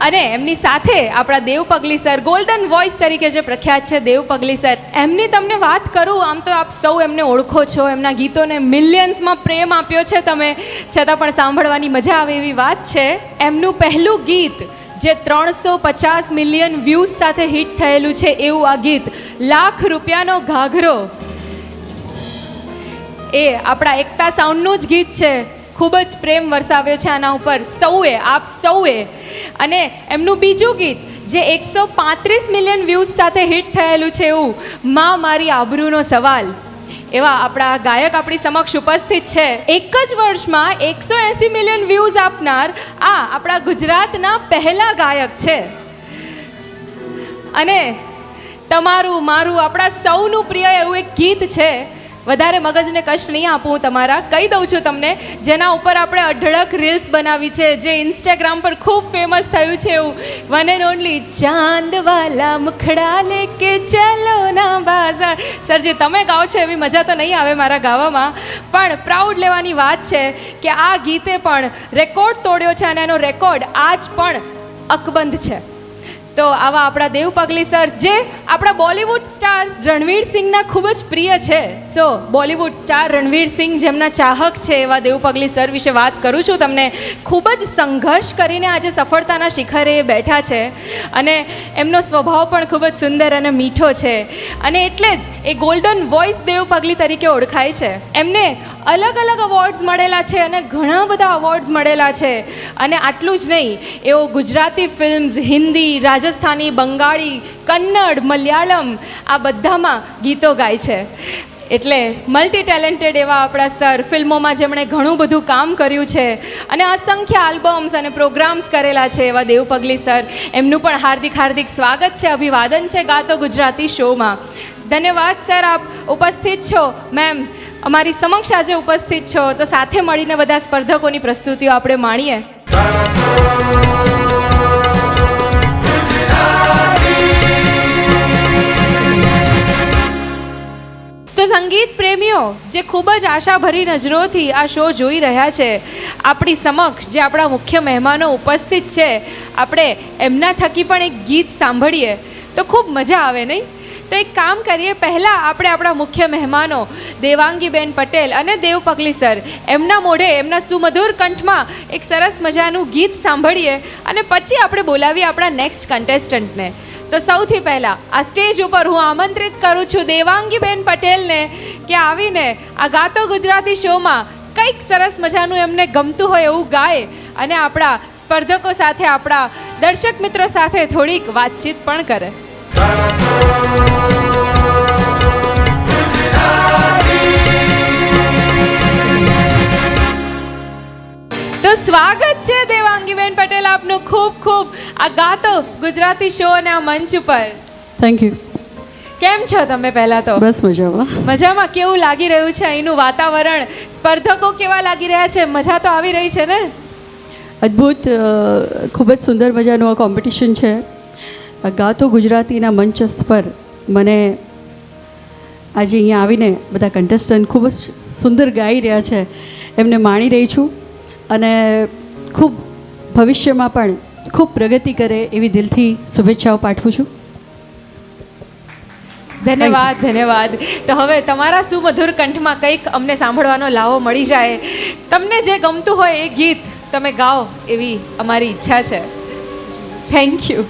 અને એમની સાથે આપણા દેવ પગલી સર, ગોલ્ડન વોઇસ તરીકે જે પ્રખ્યાત છે દેવ પગલી સર, એમની તમને વાત કરું, આમ તો આપ સૌ એમને ઓળખો છો, એમના ગીતોને મિલિયન્સમાં પ્રેમ આપ્યો છે તમે, છતાં પણ સાંભળવાની મજા આવે એવી વાત છે. એમનું પહેલું ગીત જે 350 મિલિયન વ્યૂઝ સાથે હિટ થયેલું છે એવું આ ગીત લાખ રૂપિયાનો ઘાઘરો, એ આપણા એકતા સાઉન્ડનું જ ગીત છે. ખૂબ જ પ્રેમ વરસાવ્યો છે આના ઉપર સૌએ, આપ સૌએ. અને એમનું બીજું ગીત જે 135 મિલિયન વ્યૂઝ સાથે હિટ થયેલું છે એવું માં મારી આબરૂનો સવાલ, એવા આપણા ગાયક આપણી સમક્ષ ઉપસ્થિત છે. એક જ વર્ષમાં 180 મિલિયન વ્યૂઝ આપનાર આ આપણા ગુજરાતના પહેલા ગાયક છે. અને તમારું મારું આપણા સૌનું પ્રિય એવું એક ગીત છે, વધારે મગજને કષ્ટ નહીં આપું, તમારા કહી દઉં છું તમને, જેના ઉપર આપણે અઢળક રીલ્સ બનાવી છે, જે ઇન્સ્ટાગ્રામ પર ખૂબ ફેમસ થયું છે એવું વન એન્ડ ઓનલી ચાંદ વાલા મુખડા લેકે ચલો ના બાઝાર. સર જે તમે ગાઓ છો એવી મજા તો નહીં આવે મારા ગાવામાં, પણ પ્રાઉડ લેવાની વાત છે કે આ ગીતે પણ રેકોર્ડ તોડ્યો છે અને એનો રેકોર્ડ આજ પણ અકબંધ છે. તો આવા આપણા દેવ પગલી સર જે આપણા બોલિવૂડ સ્ટાર રણવીર સિંહના ખૂબ જ પ્રિય છે. સો બોલિવૂડ સ્ટાર રણવીર સિંહ જેમના ચાહક છે એવા દેવ પગલી સર વિશે વાત કરું છું તમને. ખૂબ જ સંઘર્ષ કરીને આજે સફળતાના શિખરે બેઠા છે અને એમનો સ્વભાવ પણ ખૂબ જ સુંદર અને મીઠો છે અને એટલે જ એ ગોલ્ડન વોઇસ દેવ પગલી તરીકે ઓળખાય છે. એમને અલગ અલગ અવોર્ડ્સ મળેલા છે અને ઘણા બધા અવોર્ડ્સ મળેલા છે. અને આટલું જ નહીં, એઓ ગુજરાતી ફિલ્મ્સ, હિન્દી, રાજસ્થાની, બંગાળી, કન્નડ, મલયાલમ આ બધામાં ગીતો ગાય છે. એટલે મલ્ટી ટેલેન્ટેડ એવા આપણા સર, ફિલ્મોમાં જેમણે ઘણું બધું કામ કર્યું છે અને અસંખ્ય આલ્બમ્સ અને પ્રોગ્રામ્સ કરેલા છે એવા દેવ પગલી સર, એમનું પણ હાર્દિક હાર્દિક સ્વાગત છે, અભિવાદન છે ગાતો ગુજરાતી શોમાં. ધન્યવાદ સર, આપ ઉપસ્થિત છો. મેમ અમારી સમક્ષ આજે ઉપસ્થિત છો, તો સાથે મળીને બધા સ્પર્ધકોની પ્રસ્તુતિઓ આપણે માણીએ. તો સંગીત પ્રેમીઓ જે ખૂબ જ આશાભરી નજરોથી આ શો જોઈ રહ્યા છે, આપણી સમક્ષ જે આપણા મુખ્ય મહેમાનો ઉપસ્થિત છે, આપણે એમના થકી પણ એક ગીત સાંભળીએ તો ખૂબ મજા આવે નહીં? તો એક કામ કરીએ, પહેલાં આપણે આપણા મુખ્ય મહેમાનો દેવાંગીબેન પટેલ અને દેવ પગલી સર એમના મોઢે, એમના સુમધુર કંઠમાં એક સરસ મજાનું ગીત સાંભળીએ અને પછી આપણે બોલાવીએ આપણા નેક્સ્ટ કન્ટેસ્ટન્ટને. તો સૌથી પહેલાં આ સ્ટેજ ઉપર હું આમંત્રિત કરું છું દેવાંગીબેન પટેલને કે આવીને આ ગાતો ગુજરાતી શોમાં કંઈક સરસ મજાનું એમને ગમતું હોય એવું ગાય અને આપણા સ્પર્ધકો સાથે, આપણા દર્શક મિત્રો સાથે થોડીક વાતચીત પણ કરે. તો સ્વાગત છે દેવાંગીબેન પટેલ આપનું ખૂબ ખૂબ આ ગાતો ગુજરાતી શો અને આ મંચ ઉપર. Thank you. કેમ છો તમે? પહેલા તો બસ મજામાં. મજામાં. કેવું લાગી રહ્યું છે અહીંનું વાતાવરણ? સ્પર્ધકો કેવા લાગી રહ્યા છે? મજા તો આવી રહી છે ને? અદ્ભુત, ખૂબ જ સુંદર મજાનું આ કોમ્પિટિશન છે. ગાતો ગુજરાતીના મંચ પર મને આજે અહીંયા આવીને બધા કન્ટેસ્ટન્ટ ખૂબ જ સુંદર ગાઈ રહ્યા છે એમને માણી રહી છું અને ખૂબ ભવિષ્યમાં પણ ખૂબ પ્રગતિ કરે એવી દિલથી શુભેચ્છાઓ પાઠવું છું. ધન્યવાદ, ધન્યવાદ. તો હવે તમારા સુમધુર કંઠમાં કંઈક અમને સાંભળવાનો લાવો મળી જાય. તમને જે ગમતું હોય એ ગીત તમે ગાઓ એવી અમારી ઈચ્છા છે. Thank you.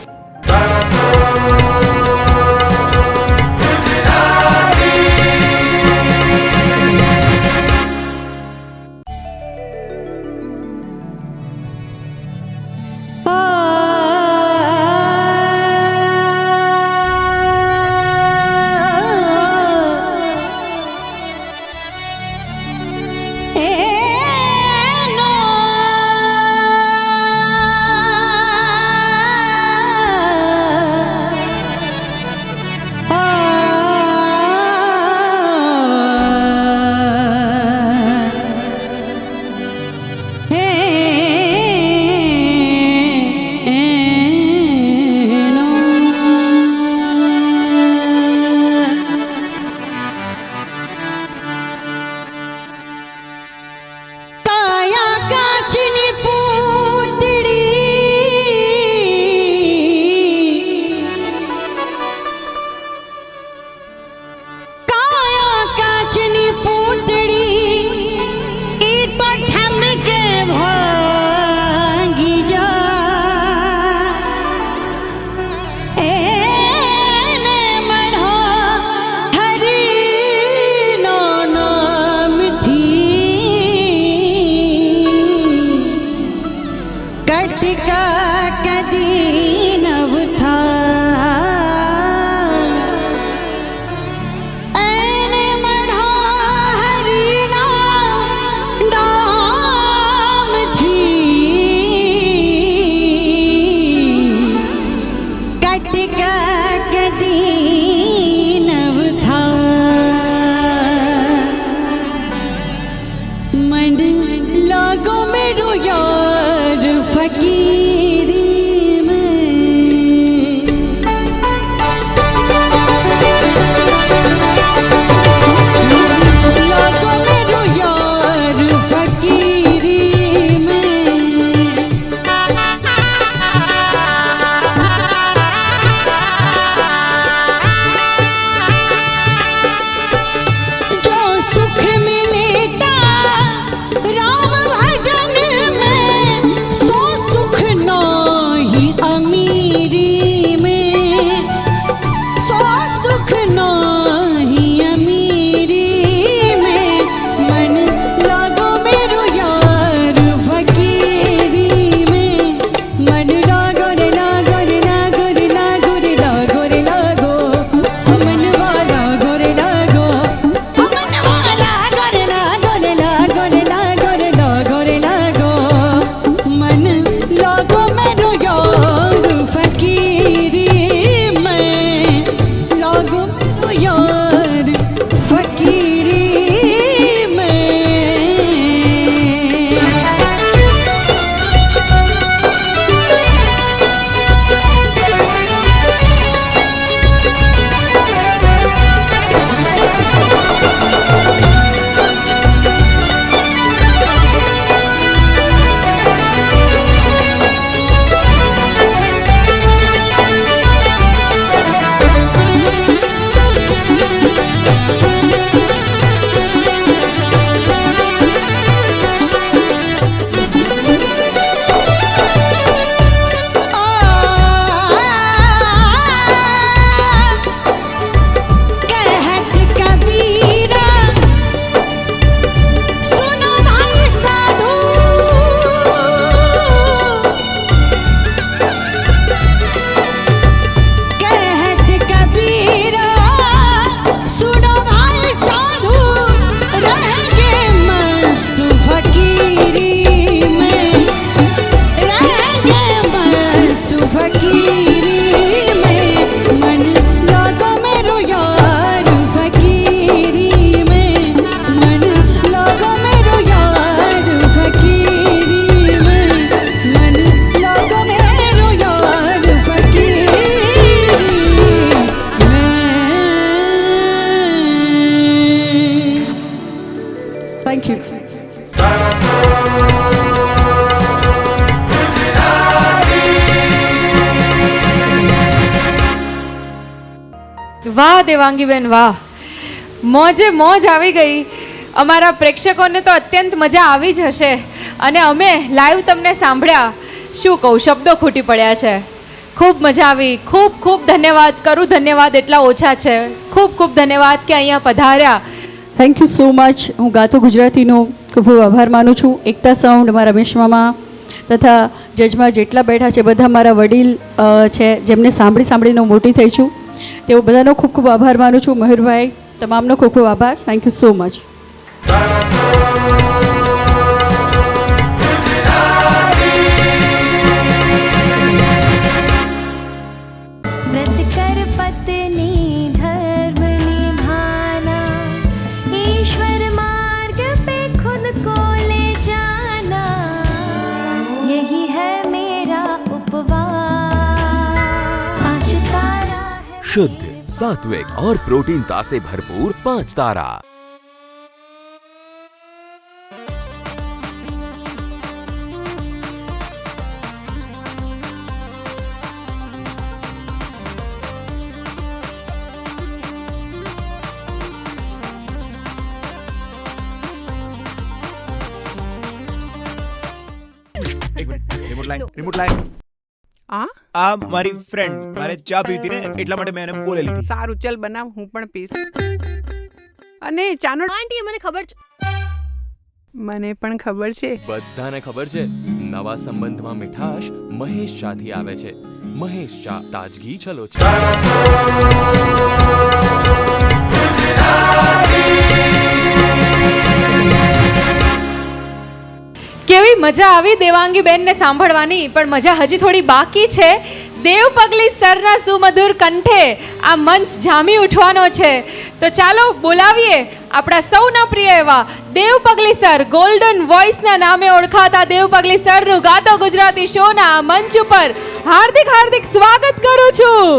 Thank you. વાહ દેવાંગીબેન વાહ, મોજે મોજ આવી ગઈ. અમારા પ્રેક્ષકોને તો અત્યંત મજા આવી જ હશે અને અમે લાઈવ તમને સાંભળ્યા, શું કહું, શબ્દો ખૂટી પડ્યા છે. ખૂબ મજા આવી. ખૂબ ખૂબ ધન્યવાદ કરું, ધન્યવાદ એટલા ઓછા છે. ખૂબ ખૂબ ધન્યવાદ કે અહીંયા પધાર્યા. Thank you so much. હું ગાતો ગુજરાતીનો ખૂબ ખૂબ આભાર માનું છું. એકતા સાઉન્ડ, મારા રમેશ મામા તથા જજમાં જેટલા બેઠા છે બધા મારા વડીલ છે, જેમને સાંભળીને હું મોટી થઈ છું. તેઓ બધાનો ખૂબ ખૂબ આભાર માનું છું. મયુરભાઈ, તમામનો ખૂબ ખૂબ આભાર. Thank you so much. व्रत कर पत्नी धर्म निभाना, ईश्वर मार्ग पे खुद को ले जाना, यही है मेरा उपवास. आज तारा है शुद्ध, सात्विक और प्रोटीनता से भरपूर 5 तारा. રિમોટ લાય. આ મારી ફ્રેન્ડ મારે ચા પીવી હતી ને એટલા માટે મેં એને બોલે લીધી. સારું ચલ બનાવ, હું પણ પીશ. અને ચાનો આંટી મને ખબર છે. મને પણ ખબર છે. બધાને ખબર છે, નવા સંબંધમાં મીઠાશ મહેશ શાહથી આવે છે. મહેશ શાહ, તાજગી છલો છે. કેવી મજા આવી દેવાંગી બેનને સાંભળવાની, પણ મજા હજી થોડી બાકી છે. દેવ પગલી સરના સુમધુર કંઠે આ મંચ જામી ઉઠવાનો છે. તો ચાલો બોલાવીએ આપણા સૌના પ્રિય એવા દેવ પગલી સર. ગોલ્ડન વોઇસના નામે ઓળખાતા દેવ પગલી સરનું ગાતો ગુજરાતી શોના આ મંચ ઉપર હાર્દિક હાર્દિક સ્વાગત કરું છું.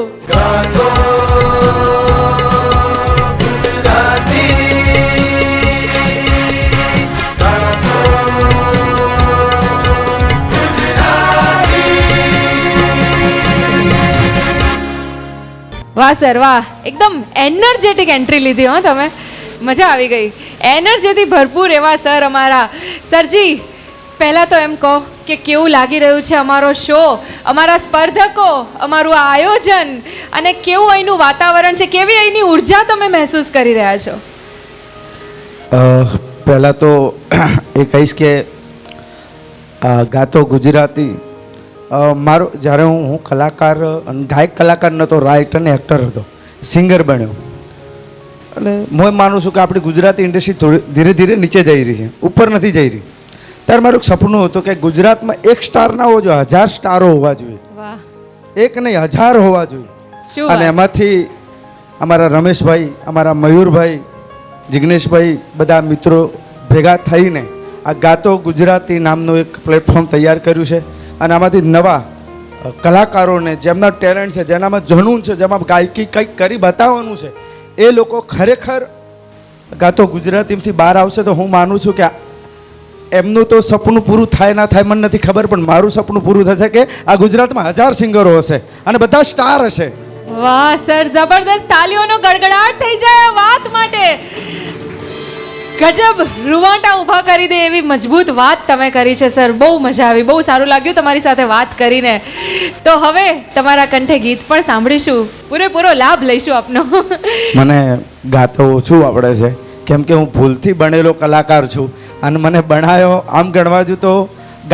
વાહ સર વાહ, એકદમ એનર્જેટિક એન્ટ્રી લીધી હો તમે, મજા આવી ગઈ. એનર્જીથી ભરપૂર એવા સર અમારા. સરજી, પહેલાં તો એમ કહો કે કેવું લાગી રહ્યું છે અમારો શો, અમારા સ્પર્ધકો, અમારું આ આયોજન અને કેવું અહીંનું વાતાવરણ છે, કેવી અહીંની ઉર્જા તમે મહેસૂસ કરી રહ્યા છો? પહેલાં તો એ કહીશ કે ગાતો ગુજરાતી મારો જ્યારે હું કલાકાર ગાયક કલાકાર નહોતો, રાઇટર અને એક્ટર હતો, સિંગર બન્યો. એટલે હું માનું છું કે આપણી ગુજરાતી ઇન્ડસ્ટ્રી થોડી ધીરે ધીરે નીચે જઈ રહી છે, ઉપર નથી જઈ રહી. ત્યારે મારું એક સપનું હતું કે ગુજરાતમાં એક સ્ટાર ના હોવો જોઈએ, 1000 સ્ટારો હોવા જોઈએ. એક નહીં 1000 હોવા જોઈએ. અને એમાંથી અમારા રમેશભાઈ, અમારા મયુરભાઈ, જિગ્નેશભાઈ, બધા મિત્રો ભેગા થઈને આ ગાતો ગુજરાતી નામનું એક પ્લેટફોર્મ તૈયાર કર્યું છે. અને આમાંથી નવા કલાકારોને જેમના ટેલેન્ટ છે, જેનામાં જનૂન છે, જેમાં ગાયકી કંઈક કરી બતાવવાનું છે, એ લોકો ખરેખર ગાતો ગુજરાતીથી બહાર આવશે તો હું માનું છું કે એમનું તો સપનું પૂરું થાય ના થાય મને નથી ખબર, પણ મારું સપનું પૂરું થશે કે આ ગુજરાતમાં 1000 સિંગરો હશે અને બધા સ્ટાર હશે. વાહ સર, જબરદસ્ત. તાલીઓનો ગડગડાટ થઈ જાય વાત માટે. ગજબ, રૂવાટા ઊભા કરી દે એવી મજબૂત વાત તમે કરી છે સર. બહુ મજા આવી, બહુ સારું લાગ્યું તમારી સાથે વાત કરીને. તો હવે તમારા કંઠે ગીત પણ સાંભળીશું, પૂરેપૂરો લાભ લઈશું આપનો. મને ગાતો ઓછું આવડે છે કેમ કે હું ભૂલથી બનેલો કલાકાર છું અને મને બનાવ્યો આમ ગણવા જો તો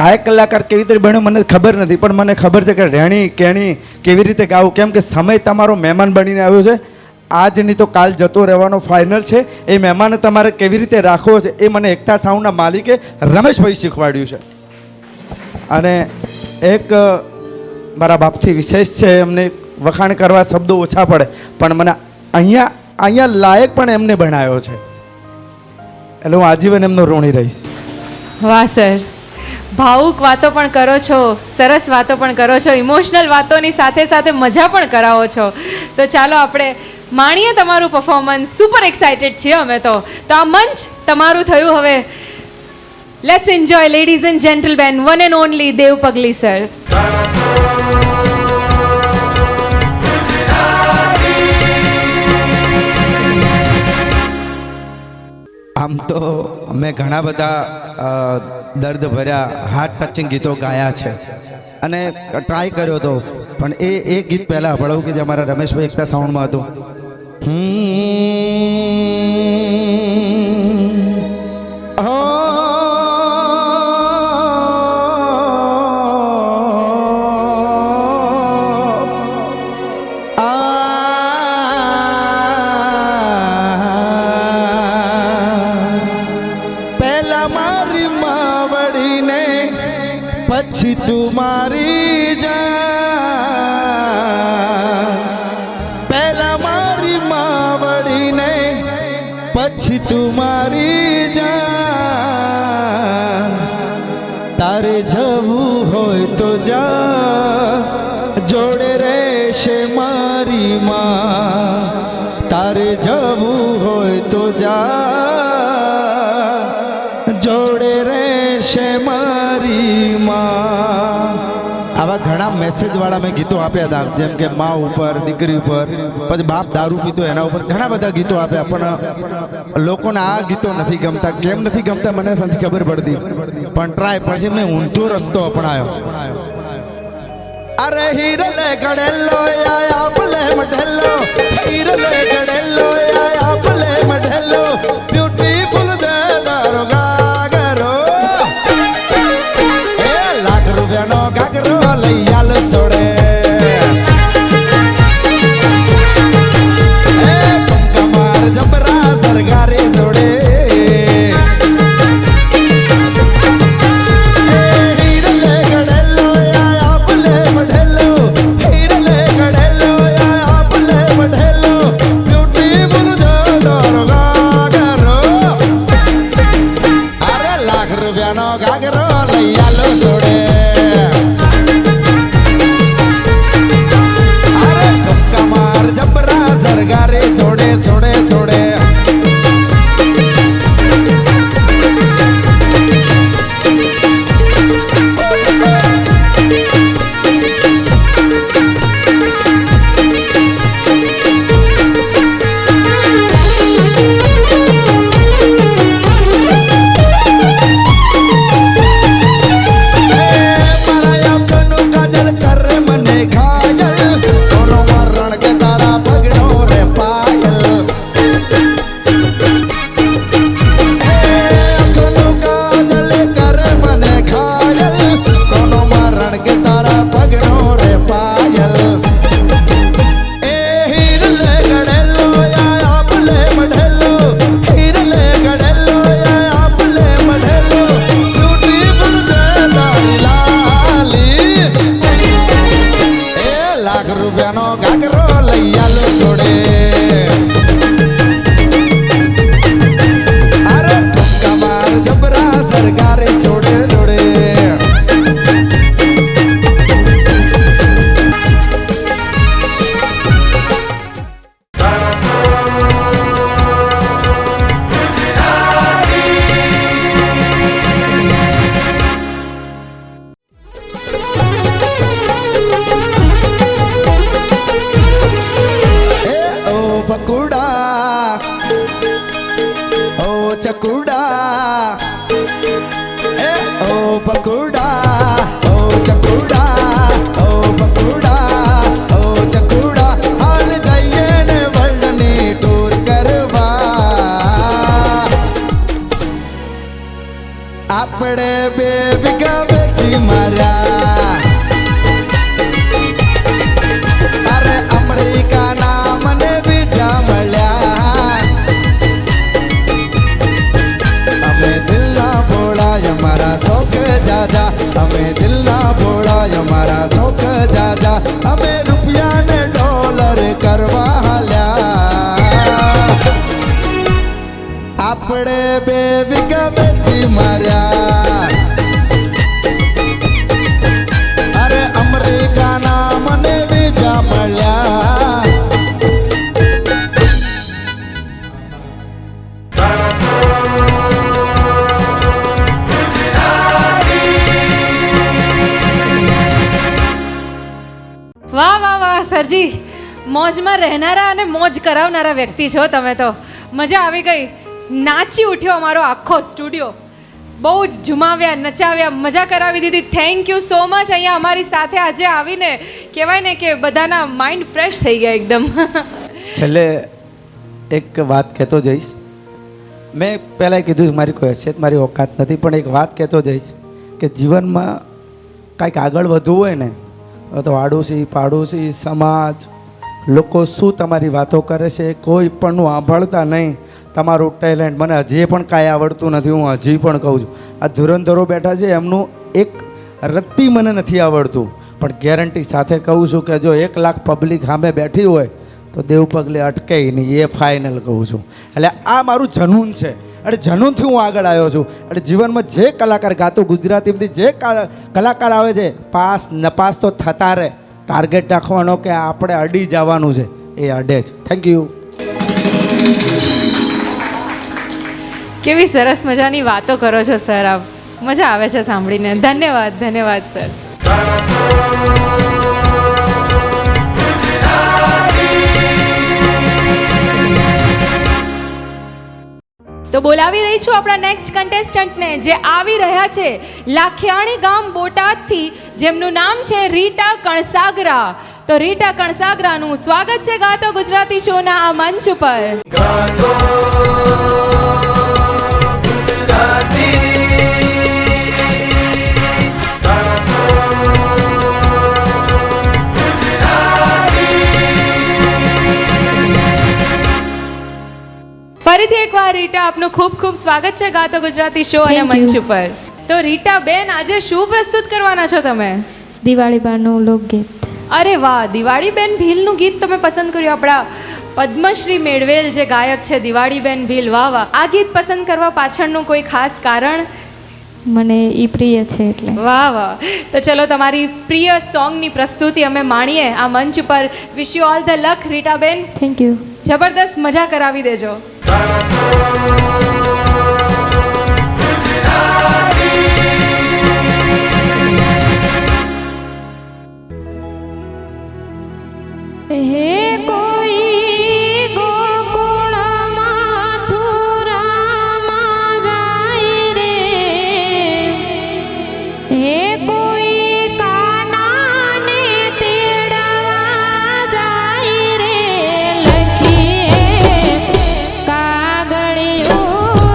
ગાયક કલાકાર કેવી રીતે બન્યો મને ખબર નથી, પણ મને ખબર છે કે રેણી કેણી કેવી રીતે ગાવું, કેમ કે સમય તમારો મહેમાન બનીને આવ્યો છે. આજ નહીં તો કાલ જતો રહેવાનો ફાઇનલ છે. એ મહેમાનને તમારે કેવી રીતે રાખવો છે એ મને એકતા સાઉન્ડના માલિકે રમેશભાઈ શીખવાડ્યું છે. અને એક મારા બાપથી વિશેષ છે, એમને વખાણ કરવા શબ્દો ઓછા પડે, પણ મને અહીંયા લાયક પણ એમને બનાવ્યો છે, એટલે હું આજીવન એમનો ઋણી રહીશ. વાહ સર, ભાવુક વાતો પણ કરો છો, સરસ વાતો પણ કરો છો, ઇમોશનલ વાતોની સાથે સાથે મજા પણ કરાવો છો. તો ચાલો આપણે માણીએ તમારું પરફોર્મન્સ. સુપર એક્સાઇટેડ છીએ અમે તો આ મંચ તમારું થયું હવે. Let's enjoy ladies and gentleman, one and only Dev Pagli sir. આમ તો મેં ઘણા બધા દર્દ ભર્યા હાર્ટ ટચિંગ ગીતો ગાયા છે અને ટ્રાય કર્યો હતો, પણ એ ગીત પહેલાં સાંભળવું કે જે અમારા રમેશભાઈ એકતા સાઉન્ડમાં હતું. પછી તું મારી જા, પહેલા મારી માવડીને પછી તું મારી જા. તારે જવું હોય તો જા, જોડે રહેશે મારી માં. તારે જવું હોય તો જા, જોડે રહેશે મારી માં. આવા ઘણા મેસેજવાળા મેં ગીતો આપ્યા હતા, જેમ કે મા ઉપર, દીકરી ઉપર, પછી બાપ દારૂ પીતો એના ઉપર ઘણા બધા ગીતો આપ્યા, પણ લોકોને આ ગીતો નથી ગમતા. કેમ નથી ગમતા મને નથી ખબર પડતી, પણ ટ્રાય પછી મેં ઊંધો રસ્તો અપનાયો. અરે હીરલે ગડેલો આયા ભલે મઢેલો, હીરલે ગડેલો આયા ભલે મઢેલો, બ્યુટીફુલ દે તારો ગાગરો, એ લાખ રૂપિયાનો ગાગરો લઈ આલ સોડે. એ પંકા માર જબરા સરગારી જોડે. આપણે બે વીઘા વેચી માર્યા, અરે અમેરિકાના મને બીજા મળ્યા. અમે દિલના ભોળાય મારા શોખ જાજા, અમે દિલના ભોળાય મારા શોખ જાજા, અમે રૂપિયાને ડોલર કરવા હાલ્યા. આપણે બે વીઘા વેચી માર્યા, અરે અમેરિકાના મને બીજા મળ્યા. સરજી, મોજમાં રહેનારા અને મોજ કરાવનારા વ્યક્તિ છો તમે તો. મજા આવી ગઈ, નાચી ઉઠ્યો અમારો આખો સ્ટુડિયો. બહુ જ ઝુમાવ્યા, નચાવ્યા, મજા કરાવી દીધી. Thank you so much. અહીંયા અમારી સાથે આજે આવીને કહેવાય ને કે બધાના માઇન્ડ ફ્રેશ થઈ ગયા એકદમ. છેલ્લે એક વાત કહેતો જઈશ. મેં પહેલાં કીધું મારી કોઈ હૈસિયત, મારી ઓકાત નથી, પણ એક વાત કહેતો જઈશ કે જીવનમાં કાંઈક આગળ વધવું હોય ને તો આડોશી પાડોશી સમાજ લોકો શું તમારી વાતો કરે છે કોઈ પણનું સાંભળતા નહીં. તમારું ટેલેન્ટ મને હજી પણ કાંઈ આવડતું નથી, હું હજી પણ કહું છું. આ ધુરંધરો બેઠા છે એમનું એક રત્તી મને નથી આવડતું, પણ ગેરંટી સાથે કહું છું કે જો 1 લાખ પબ્લિક સામે બેઠી હોય તો દેવ પગલે અટકે નહીં, એ ફાઇનલ કહું છું. એટલે આ મારું જનૂન છે, એટલે જનૂનથી હું આગળ આવ્યો છું. એટલે જીવનમાં જે કલાકાર ગાતો ગુજરાતીમાંથી જે કલાકાર આવે છે, પાસ નપાસ તો થતા રહે. ટાર્ગેટ રાખવાનો કે આપણે અડી જવાનું છે, એ અડે જ. Thank you. કેવી સરસ મજાની વાતો કરો છો સર આપ, મજા આવે છે સાંભળીને. ધન્યવાદ, ધન્યવાદ સર. તો બોલાવી રહી છું આપણા નેક્સ્ટ કન્ટેસ્ટન્ટને, જે આવી રહ્યા છે લાખિયાણી ગામ બોટાદથી, જેમનું નામ છે રીટા કણસાગરા. તો રીટા કણસાગરાનું સ્વાગત છે ગાતો ગુજરાતી શોના આ મંચ ઉપર. ફરીથી એકવાર રીટા, આપનું ખૂબ ખૂબ સ્વાગત છે ગાતો ગુજરાતી શો અને મંચ ઉપર. તો રીટા બેન, આજે શું પ્રસ્તુત કરવાના છો તમે? દિવાળી બાનું લોકગીત. અરે વાહ, દિવાળી બેન ભીલનું ગીત તમે પસંદ કર્યું. આપણા પદ્મશ્રી મેળવેલ જે ગાયક છે દિવાળી બેન ભીલ. વાહ વાહ. આ ગીત પસંદ કરવા પાછળનું કોઈ ખાસ કારણ? મને ઈ પ્રિય છે એટલે. વાહ વાહ. તો ચલો તમારી પ્રિય સોંગની પ્રસ્તુતિ અમે માણીએ આ મંચ ઉપર. વિશ યુ ઓલ ધ લક રીટા બેન. Thank you. જબરદસ્ત મજા કરાવી દેજો. હે કોઈ ગોકુળમાં મથુરામાં જાય રે, હે કોઈ કાનાને તેડવા જાય રે, લખીએ કાગળિયું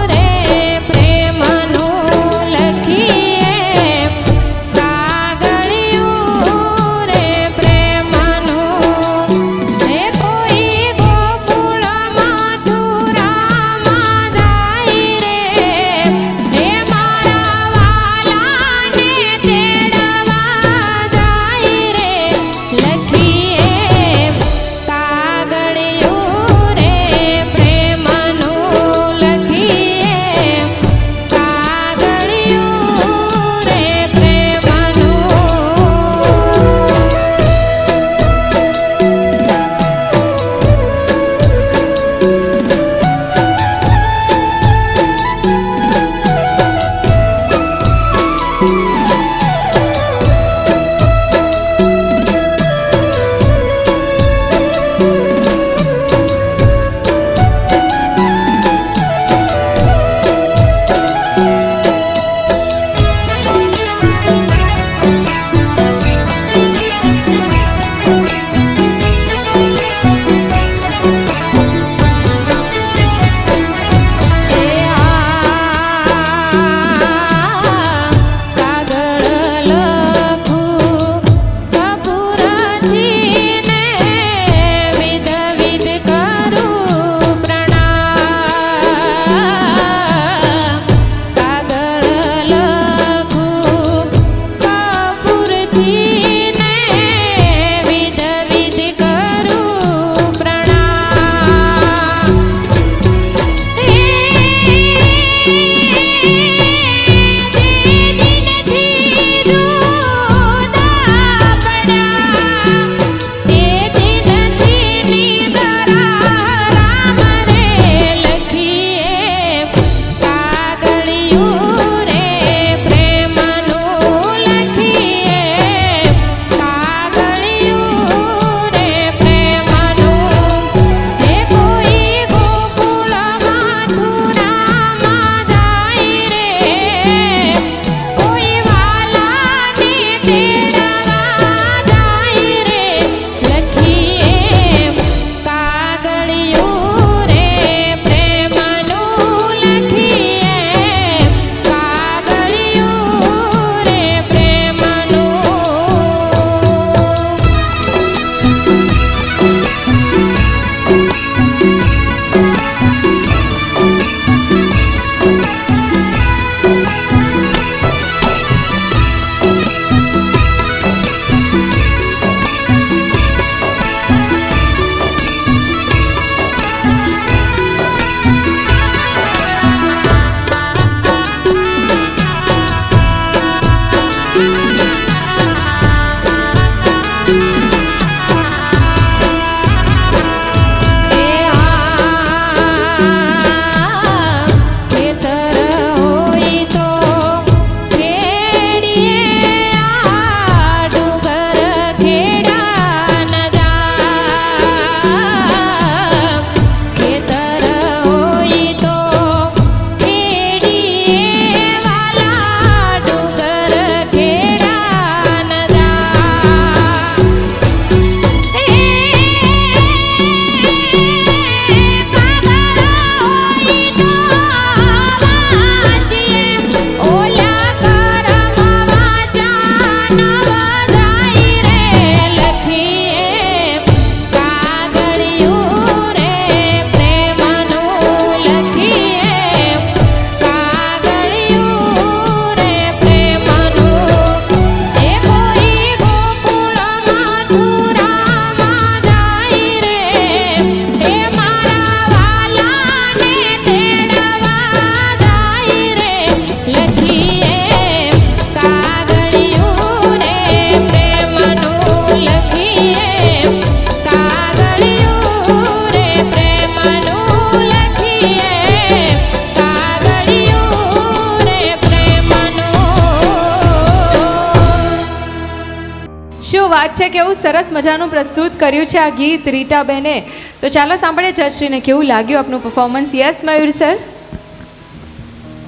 વાત છે, કેવું સરસ મજાનું પ્રસ્તુત કર્યું છે આ ગીત રીટાબેને. તો ચાલો સાંભળીએ જજશ્રીને કેવું લાગ્યું આપનું પરફોર્મન્સ. યસ મયુર સર.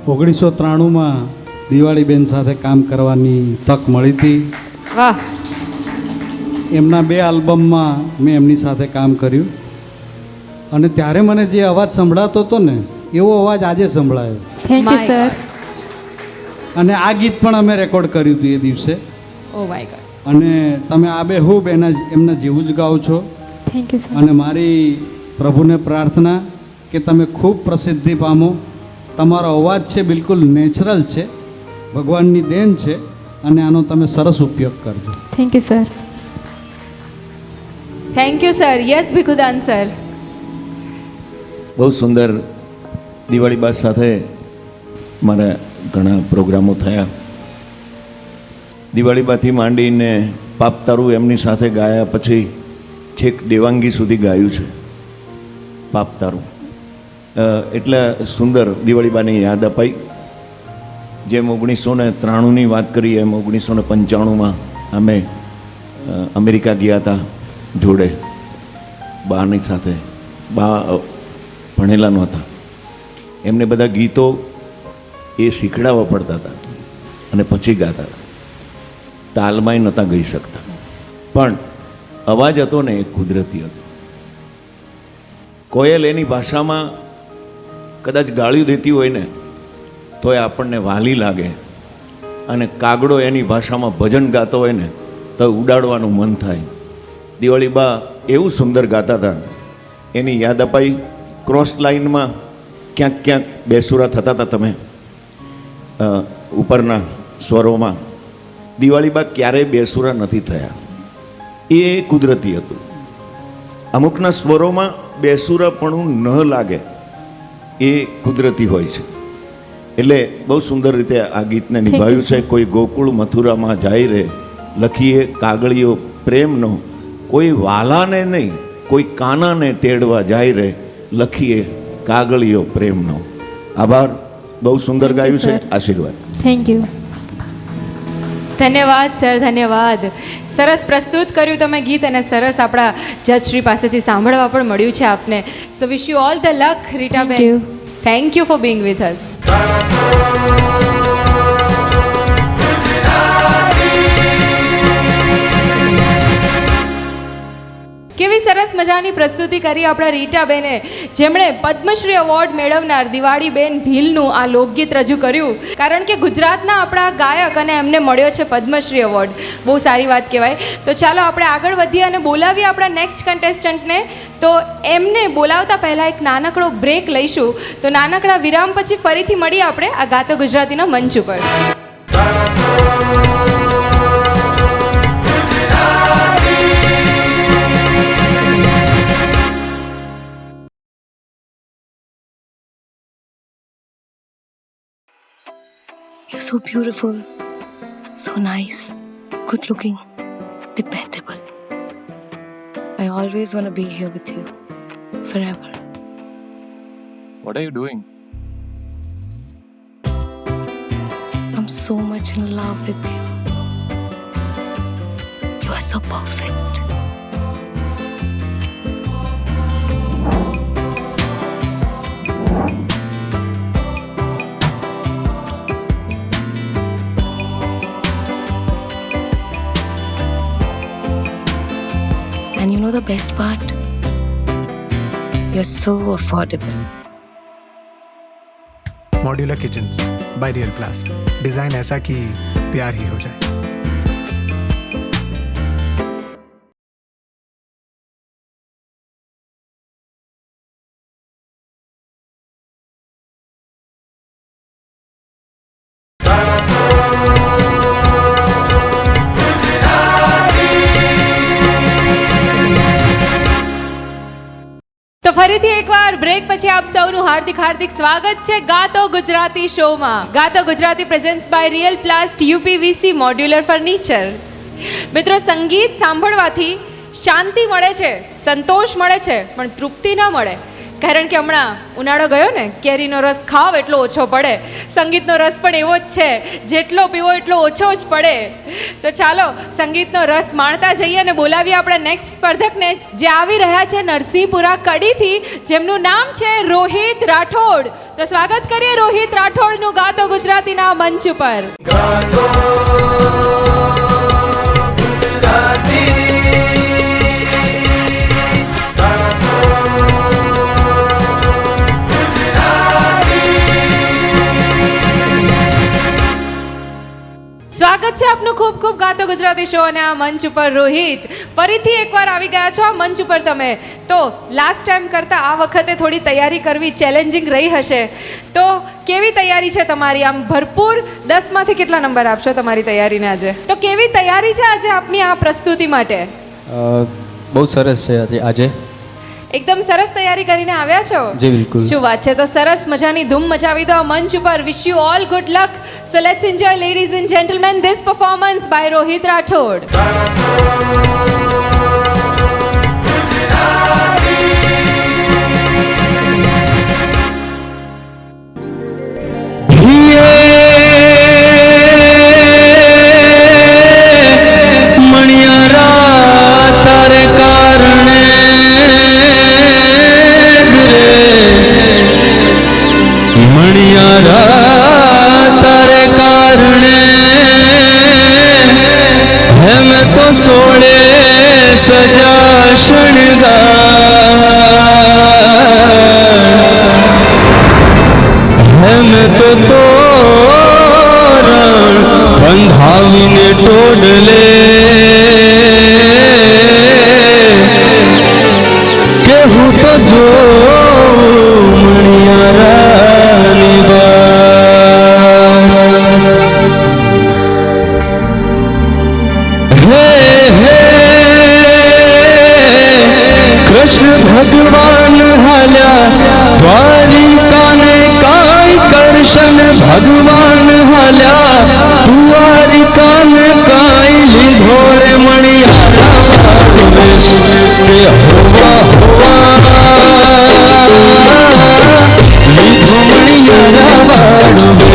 1993માં દિવાળીબેન સાથે કામ કરવાની તક મળી હતી. વાહ. એમના 2 આલ્બમમાં મેં એમની સાથે કામ કર્યું અને ત્યારે મને જે અવાજ સંભળાતો હતો ને એવો અવાજ આજે સંભળાયો. Thank you sir. અને આ ગીત પણ અમે રેકોર્ડ કર્યું હતું એ દિવસે. Oh my God. અને તમે આબેહૂબ એમના જેવું જ ગાઓ છો. Thank you sir. અને મારી પ્રભુને પ્રાર્થના કે તમે ખૂબ પ્રસિદ્ધિ પામો. તમારો અવાજ છે બિલકુલ નેચરલ છે, ભગવાનની દેન છે અને આનો તમે સરસ ઉપયોગ કરજો. Thank you sir. Thank you sir. Yes Bhikhudan sir. બહુ સુંદર. દિવાળી બાદ સાથે મારા ઘણા પ્રોગ્રામો થયા. દિવાળી બાદથી માંડીને પાપ તારું એમની સાથે ગાયા પછી છેક દેવાંગી સુધી ગાયું છે પાપ તારું. એટલે સુંદર દિવાળીબાની યાદ અપાઈ. જેમ 1993ની વાત કરી એમ 1995માં અમે અમેરિકા ગયા હતા જોડે બાની સાથે. બા ભણેલા નહોતા, એમને બધા ગીતો એ શીખડાવવા પડતા હતા અને પછી ગાતા હતા. તાલમાંય નહોતા ગઈ શકતા, પણ અવાજ હતો ને એ કુદરતી હતો. કોયલ એની ભાષામાં કદાચ ગાળ્યું દેતી હોય ને તો એ આપણને વાલી લાગે, અને કાગડો એની ભાષામાં ભજન ગાતો હોય ને તો ઉડાડવાનું મન થાય. દિવાળી બા એવું સુંદર ગાતા હતા, એની યાદ અપાઈ. ક્રોસ લાઇનમાં ક્યાંક ક્યાંક બેસુરા થતા હતા તમે ઉપરના સ્વરોમાં. દિવાળી બા ક્યારેય બેસુરા નથી થયા, એ કુદરતી હતું. અમુકના સ્વરોમાં બેસુરાપણું ન લાગે એ કુદરતી હોય છે. એટલે બહુ સુંદર રીતે આ ગીતને નિભાવ્યું છે. કોઈ ગોકુળ મથુરામાં જાય રે, લખીએ કાગળિયો પ્રેમનો, કોઈ વાલાને નહીં કોઈ કાનાને તેડવા જાય રે, લખીએ કાગળિયો પ્રેમનો. આભાર. બહુ સુંદર ગાયું છે. આશીર્વાદ. Thank you. ધન્યવાદ સર, ધન્યવાદ. સરસ પ્રસ્તુત કર્યું તમે ગીત અને સરસ આપણા જજશ્રી પાસેથી સાંભળવા પણ મળ્યું છે આપને. So wish you all the luck રીટાબેન. Thank you for being with us. કેવી સરસ મજાની પ્રસ્તુતિ કરી આપણા રીટાબેને, જેમણે પદ્મશ્રી એવોર્ડ મેળવનાર દિવાળીબેન ભીલનું આ લોકગીત રજૂ કર્યું. કારણ કે ગુજરાતના આપણા ગાયક અને એમને મળ્યો છે પદ્મશ્રી એવોર્ડ. બહુ સારી વાત કહેવાય. તો ચાલો આપણે આગળ વધીએ અને બોલાવીએ આપણા નેક્સ્ટ કન્ટેસ્ટન્ટને. તો એમને બોલાવતા પહેલાં એક નાનકડો બ્રેક લઈશું. તો નાનકડા વિરામ પછી ફરીથી મળીએ આપણે આ ગાતો ગુજરાતીના મંચ ઉપર. You're so beautiful, so nice, good looking, dependable. I always want to be here with you, forever. What are you doing? I'm so much in love with you. You are so perfect. And you know the best part? You're so affordable. Modular kitchens by real प्लास्ट. Design ऐसा कि प्यार ही हो जाए. તો ફરીથી એકવાર break પછી આપ સૌનું હાર્દિક હાર્દિક સ્વાગત છે ગાતો ગુજરાતી શોમાં. Gato Gujarati presents by real plast UPVC modular furniture. મિત્રો, સંગીત સાંભળવાથી શાંતિ મળે છે, સંતોષ મળે છે, પણ તૃપ્તિ ન મળે. કારણ કે હમણાં ઉનાળો ગયો ને, કેરીનો રસ ખાવ એટલો ઓછો પડે, સંગીતનો રસ પણ એવો જ છે, જેટલો પીવો એટલો ઓછો જ પડે. તો ચાલો સંગીતનો રસ માણતા જઈએ અને બોલાવીએ આપણા નેક્સ્ટ સ્પર્ધકને, જે આવી રહ્યા છે નરસિંહપુરા કડીથી, જેમનું નામ છે રોહિત રાઠોડ. તો સ્વાગત કરીએ રોહિત રાઠોડનું ગાતો ગુજરાતીના મંચ ઉપર. સ્વાગત છે આપનું ખૂબ ખૂબ ગાતો ગુજરાતી શો અને આ મંચ ઉપર રોહિત ફરીથી એકવાર આવી ગયા છો આ મંચ ઉપર તમે. તો લાસ્ટ ટાઈમ કરતાં આ વખતે થોડી તૈયારી કરવી ચેલેન્જિંગ રહી હશે, તો કેવી તૈયારી છે તમારી? આમ ભરપૂર 10માંથી કેટલા નંબર આપશો તમારી તૈયારીને આજે? તો કેવી તૈયારી છે આજે આપની આ પ્રસ્તુતિ માટે? બહુ સરસ છે આજે. એકદમ સરસ તૈયારી કરીને આવ્યા છો? જી બિલકુલ. શું વાત છે. તો સરસ મજાની ધૂમ મચાવી દો આ મંચ ઉપર. Wish you all good luck. So let's enjoy ladies and gentleman this performance by Rohit Rathod. સોળે સજા શણગાર હેમ તો તોરણ બંધાવીને ટોડલે કેવું તો જો મણિયારાની કૃષ્ણ ભગવાન હાલ્યા દ્વારિકાને કાંઈ કરશન ભગવાન હાલ્યા દ્વારિકાને કાંઈ લીધો રે મણિયારા લીધો મણિયારા વેશ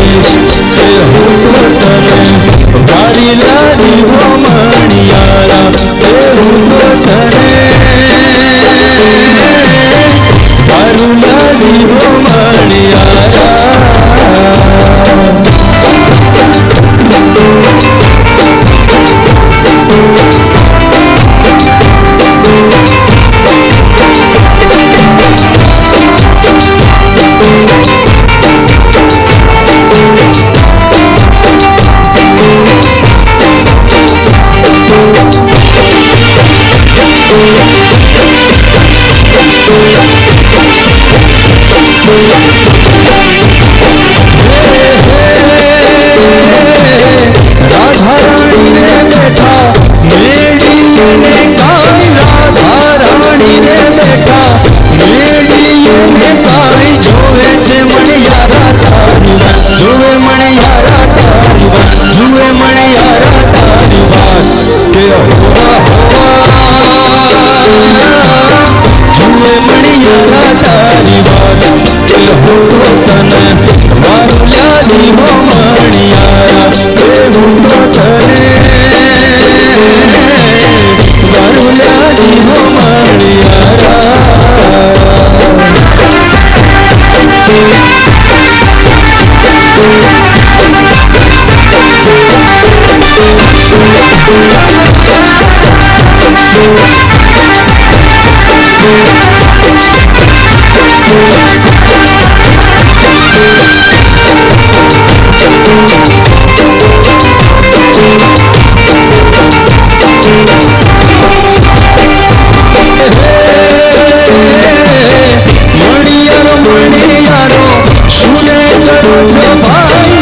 વારી લારી હો મણિયારા એવું તો તને વારુલારી હો મણિયારા મણિયારો સુને કરો છો ભાઈ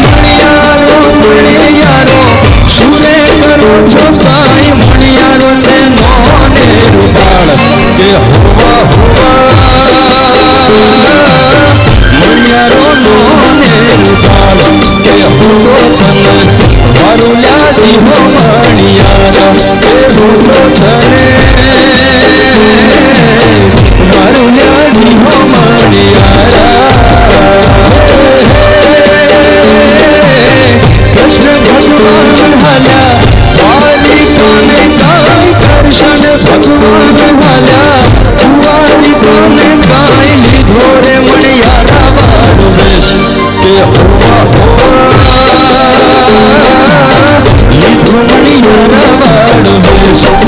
મણિયારા વાળો વેશ હું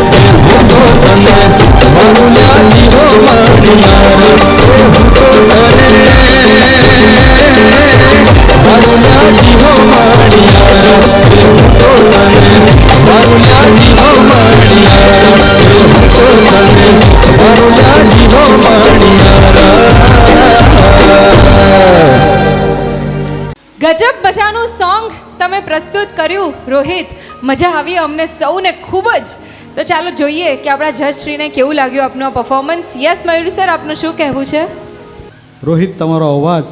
તો તને મારું લ્યા જીવો મણિયારા હું તો તને મારું લ્યા જીવો મણિયારા હું તો તને મારું લ્યા જીવો મણિયારા હું તો તને મારું લ્યા જીવો મણિયારા. ગજબ મજાનું સોંગ તમે પ્રસ્તુત કર્યું રોહિત, મજા આવી અમને સૌને ખૂબ જ. તો ચાલો જોઈએ કે આપણા જજ શ્રીને કેવું લાગ્યું આપનું આ પરફોર્મન્સ. યસ મયુર સર, આપનું શું કહેવું છે? રોહિત, તમારો અવાજ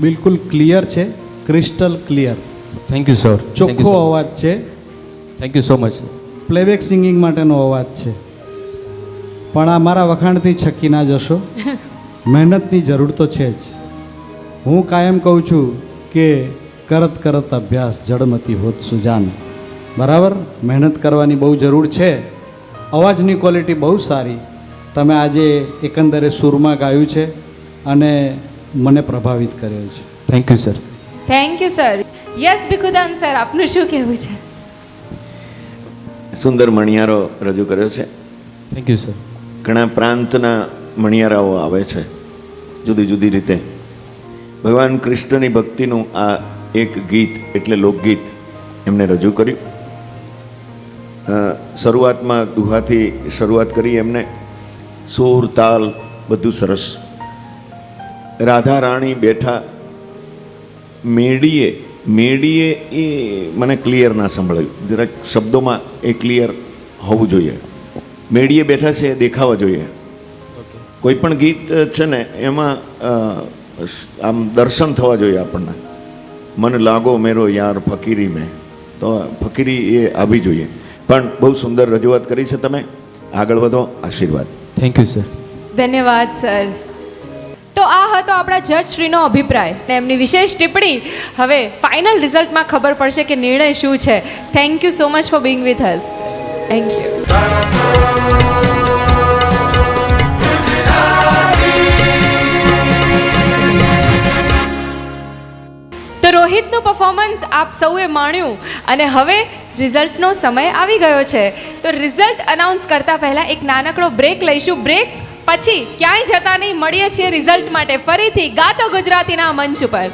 બિલકુલ ક્લિયર છે, crystal clear. Thank you sir. ચોખ્ખો અવાજ છે. Thank you so much. Playback singing માટેનો અવાજ છે. પણ આ મારા વખાણથી છકી ના જશો, મહેનતની જરૂર તો છે જ. હું કાયમ કહું છું કે કરત કરત અભ્યાસ જડમતી હોત સુજાન. બરાબર, મહેનત કરવાની બહુ જરૂર છે. અવાજની ક્વોલિટી બહુ સારી. તમે આજે એકંદરે સૂરમાં ગાયું છે અને મને પ્રભાવિત કર્યો છે. Thank you sir. Thank you sir. Yes Bhikhudan sir, આપનું શું કહેવું છે? સુંદર મણિયારો રજૂ કર્યો છે. Thank you sir. ઘણા પ્રાંતના મણિયારાઓ આવે છે જુદી જુદી રીતે. ભગવાન કૃષ્ણની ભક્તિનું આ એક ગીત એટલે લોકગીત એમને રજૂ કર્યું. શરૂઆતમાં દુહાથી શરૂઆત કરી એમને. સૂર તાલ બધું સરસ. રાધા રાણી બેઠા મેડીએ એ મને ક્લિયર ના સંભળાયું. જરાક શબ્દોમાં એ ક્લિયર હોવું જોઈએ. મેડીએ બેઠા છે એ દેખાવા જોઈએ. કોઈ પણ ગીત છે ને એમાં આમ દર્શન થવા જોઈએ આપણને. મન લાગો મેરો યાર ફકીરી મેં, તો ફકીરી એ આવી જોઈએ. પણ બહુ સુંદર રજૂઆત કરી છે તમે. આગળ વધો. આશીર્વાદ. Thank you sir. ધન્યવાદ સર. તો આ હતો આપણા જજ શ્રીનો અભિપ્રાય ને એમની વિશેષ ટિપ્પણી. હવે ફાઇનલ રિઝલ્ટમાં ખબર પડશે કે નિર્ણય શું છે. Thank you so much for Bing with us. Thank you. તો રોહિતનું પરફોર્મન્સ આપ સૌએ માણ્યું અને હવે રિઝલ્ટનો સમય આવી ગયો છે. તો રિઝલ્ટ અનાઉન્સ કરતા પહેલા એક નાનકડો બ્રેક લઈશું. બ્રેક પછી ક્યાંય જતા નહીં, મળીએ છીએ રિઝલ્ટ માટે ફરીથી ગાતો ગુજરાતીના મંચ ઉપર.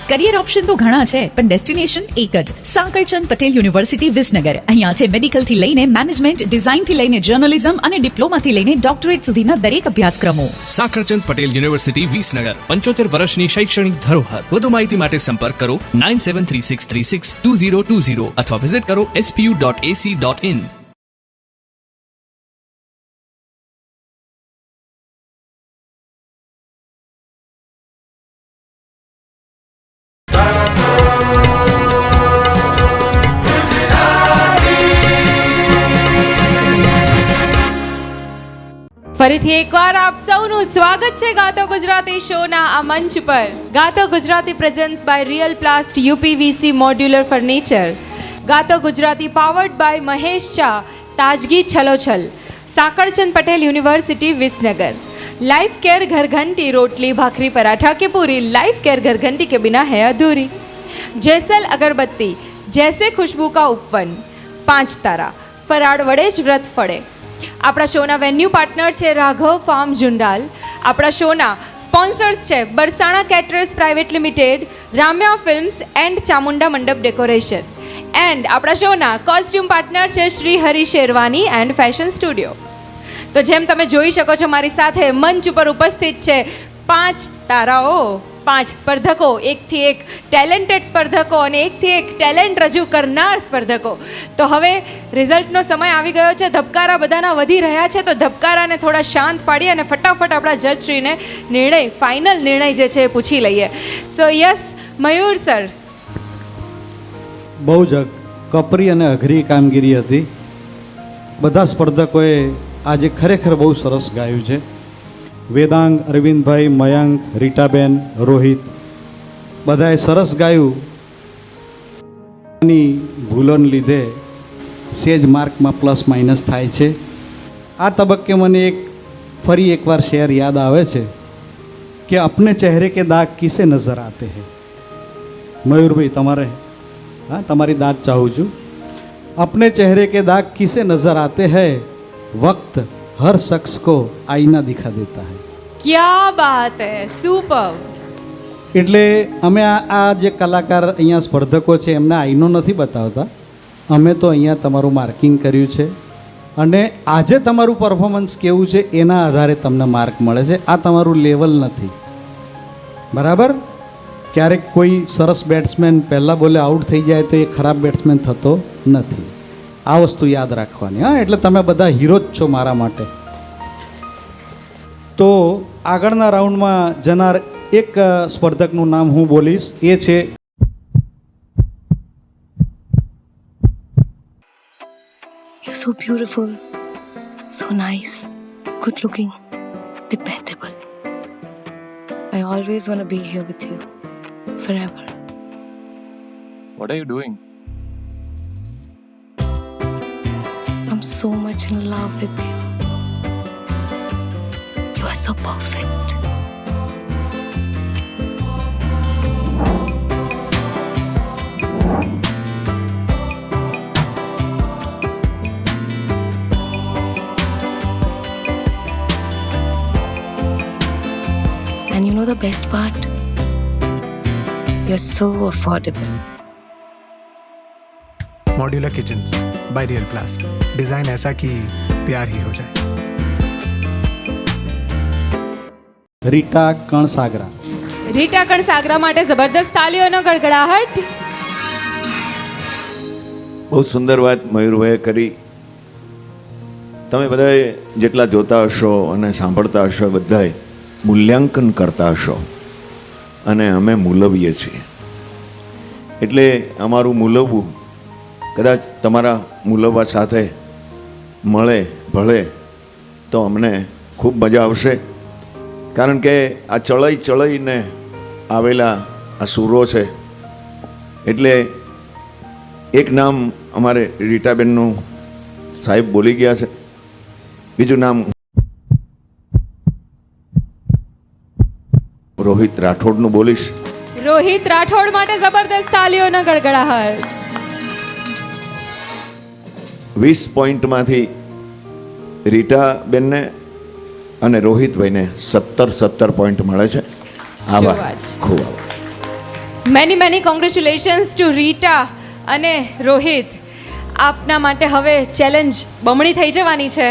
કરિયર ઓપ્શન તો ઘણા છે પણ ડેસ્ટિનેશન એક જ, સાંકળચંદ પટેલ યુનિવર્સિટી વિસનગર. અહીંયા છે મેડિકલ થી લઈને મેનેજમેન્ટ, ડિઝાઇન થી લઈને જર્નલિઝમ અને ડિપ્લોમાથી લઈને ડોક્ટરેટ સુધીના દરેક અભ્યાસક્રમો. સાંકળચંદ પટેલ યુનિવર્સિટી વિસનગર 75 વર્ષની શૈક્ષણિક ધરોહર. વધુ માહિતી માટે સંપર્ક કરો 9736362020 અથવા વિઝિટ કરો spu.ac.in. ફરીથી એકવાર આપ સૌનું સ્વાગત છે ગાતો ગુજરાતી શોના આ મંચ પર. Gato Gujarati presents by real plast UPVC modular furniture. Gato Gujarati powered by Mahesh Shah, તાજગી છલોછલ. Sankalchand Patel university Visnagar. Life care घर घंटी रोटली भाखरी पराठा की पूरी. लाइफ केयर घर घंटी के बिना है अधूरी. जैसल अगरबत्ती जैसे खुशबू का उपवन. 5 तारा फराड़ वड़े ज व्रत फड़े. આપણા શોના વેન્યુ પાર્ટનર છે રાઘવ ફાર્મ જુંડાલ. આપણા શોના સ્પોન્સર્સ છે Barsana caterers private limited, Ramya films and Chamunda Mandap decoration. And આપણા શોના કોસ્ટ્યુમ પાર્ટનર છે Shri Hari Sherwani and fashion studio. તો જેમ તમે જોઈ શકો છો મારી સાથે મંચ ઉપર ઉપસ્થિત છે 5 તારાઓ, 5 સ્પર્ધકો, એકથી એક ટેલેન્ટેડ સ્પર્ધકો અને એકથી એક ટેલેન્ટ રજૂ કરનાર સ્પર્ધકો. તો હવે રિઝલ્ટનો સમય આવી ગયો છે. ધબકારા બધાના વધી રહ્યા છે, તો ધબકારાને થોડા શાંત પાડી અને ફટાફટ આપણા જજશ્રીને નિર્ણય, ફાઇનલ નિર્ણય જે છે એ પૂછી લઈએ. સો યસ મયુર સર. બહુ જ કપરી અને અઘરી કામગીરી હતી. બધા સ્પર્ધકોએ આજે ખરેખર બહુ સરસ ગાયું છે. વેદાંગ, અરવિંદભાઈ, મયંક, રીટાબેન, રોહિત બધાએ સરસ ગાયું. ભૂલોને લીધે સેજ માર્કમાં પ્લસ માઇનસ થાય છે. આ તબક્કે મને ફરી એકવાર શેર યાદ આવે છે કે अपने चेहरे के दाग किसे नज़र आते हैं. મયુરભાઈ તમારે તમારી દાદ ચાહું છું. अपने चेहरे के दाग किसे नज़र आते हैं, वक्त हर शख्स को आईना दिखा देता है. क्या बात है, સુપર. એટલે અમે આ જે કલાકાર અહીંયા સ્પર્ધકો છે એમને આઈનો નથી બતાવતા, અમે તો અહીંયા તમારું માર્કિંગ કર્યું છે અને આજે તમારું પરફોર્મન્સ કેવું છે એના આધારે તમને માર્ક મળે છે. આ તમારું લેવલ નથી, બરાબર? ક્યારેક કોઈ સરસ બેટ્સમેન પહેલાં બોલે આઉટ થઈ જાય તો એ ખરાબ બેટ્સમેન થતો નથી. આ વસ્તુ યાદ રાખવાની. હા, એટલે તમે બધા હીરો જ છો મારા માટે. તો આગળના રાઉન્ડમાં જનાર એક સ્પર્ધકનું નામ હું બોલીશ, એ છે You're so beautiful, so nice, good looking, dependable. I always want to be here with you, forever. What are you doing? I'm so much in love with you. You are so perfect. And you know the best part? You're so affordable. Modular kitchens by real प्लास्ट. Design ऐसा कि प्यार ही हो जाए. રીટા કણસાગરા. રીટા કણસાગરા માટે જબરદસ્ત તાલીઓનો ગડગડાહટ. બહુ સુંદર વાત મયુરભાઈએ કરી. તમે બધાએ જેટલા જોતા હશો અને સાંભળતા હશો બધાએ મૂલ્યાંકન કરતા હશો અને અમે મૂલવીએ છીએ. એટલે અમારું મૂલવવું કદાચ તમારા મૂલવવા સાથે મળે ભળે તો અમને ખૂબ મજા આવશે. કારણ કે આ ચળઈને આવેલા આ સૂરો છે. એટલે એક નામ અમારે રીટાબેનનું સાહેબ બોલી ગયા છે, બીજું નામ રોહિત રાઠોડનું બોલીશ. રોહિત રાઠોડ માટે જબરદસ્ત તાલીઓનો ગડગડાહટ. 20 પોઈન્ટમાંથી રીટાબેનને અને રોહિતભાઈને 17 પોઈન્ટ મળે છે. આભાર, ખૂબ આભાર. મેની કોંગ્રેચ્યુલેશન્સ ટુ રીટા અને રોહિત. આપના માટે હવે ચેલેન્જ બમણી થઈ જવાની છે,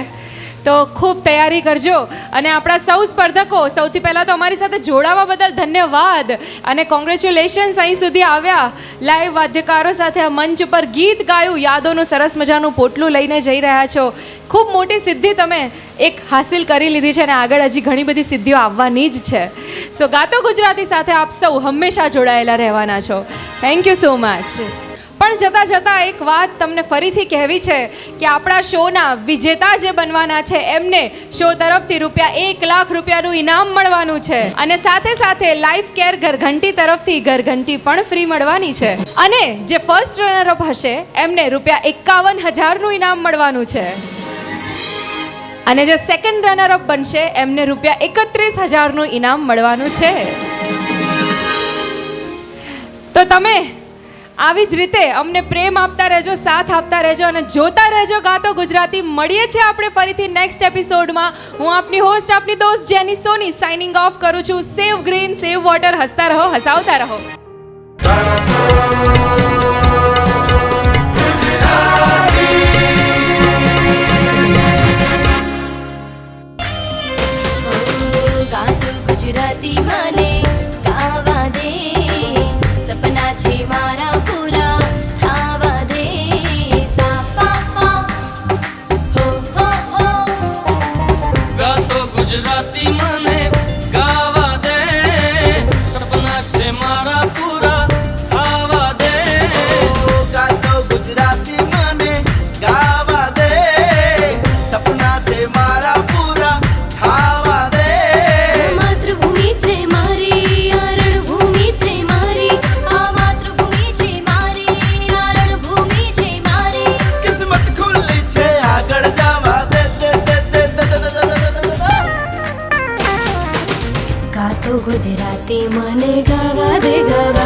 તો ખૂબ તૈયારી કરજો. અને આપણા સૌ સ્પર્ધકો, સૌથી પહેલાં તો અમારી સાથે જોડાવા બદલ ધન્યવાદ અને કોંગ્રેચ્યુલેશન્સ. અહીં સુધી આવ્યા, લાઈવ વાદ્યકારો સાથે આ મંચ પર ગીત ગાયું, યાદોનું સરસ મજાનું પોટલું લઈને જઈ રહ્યા છો. ખૂબ મોટી સિદ્ધિ તમે એક હાસિલ કરી લીધી છે અને આગળ હજી ઘણી બધી સિદ્ધિઓ આવવાની જ છે. સો ગાતો ગુજરાતી સાથે આપ સૌ હંમેશા જોડાયેલા રહેવાના છો. Thank you so much. પણ જતાં જતાં એક વાત તમને ફરીથી કહેવી છે કે આપણા શોના વિજેતા જે બનવાના છે એમને શો તરફથી ₹1 લાખ ઇનામ મળવાનું છે અને સાથે સાથે લાઈફ કેર ઘરઘંટી તરફથી ઘરઘંટી પણ ફ્રી મળવાની છે. અને જે ફર્સ્ટ રનરઅપ હશે એમને ₹51,000 ઇનામ મળવાનું છે અને જે સેકન્ડ રનરઅપ બનશે એમને ₹31,000 ઇનામ મળવાનું છે. તો તમે આવી જ રીતે અમને પ્રેમ આપતા રહેજો, સાથ આપતા રહેજો અને જોતા રહેજો ગાતો ગુજરાતી. મળીએ છીએ આપણે ફરીથી નેક્સ્ટ એપિસોડમાં. હું આપની હોસ્ટ, આપની દોસ્ત જેની સોની સાઇનિંગ ઓફ કરું છું. સેવ ગ્રીન, સેવ વોટર. હસતા રહો, હસાવતા રહો. ગુજરાતી મને ગાવા દે, સપના છે મારા પૂરા થાવા દે. સા પા પા હો હો હો. ગાતો ગુજરાતી મને ગાવા દે, સપના છે મારા પૂરા થાવા દે. ગાતો ગુજરાતી મને ગાવા દે ગાવા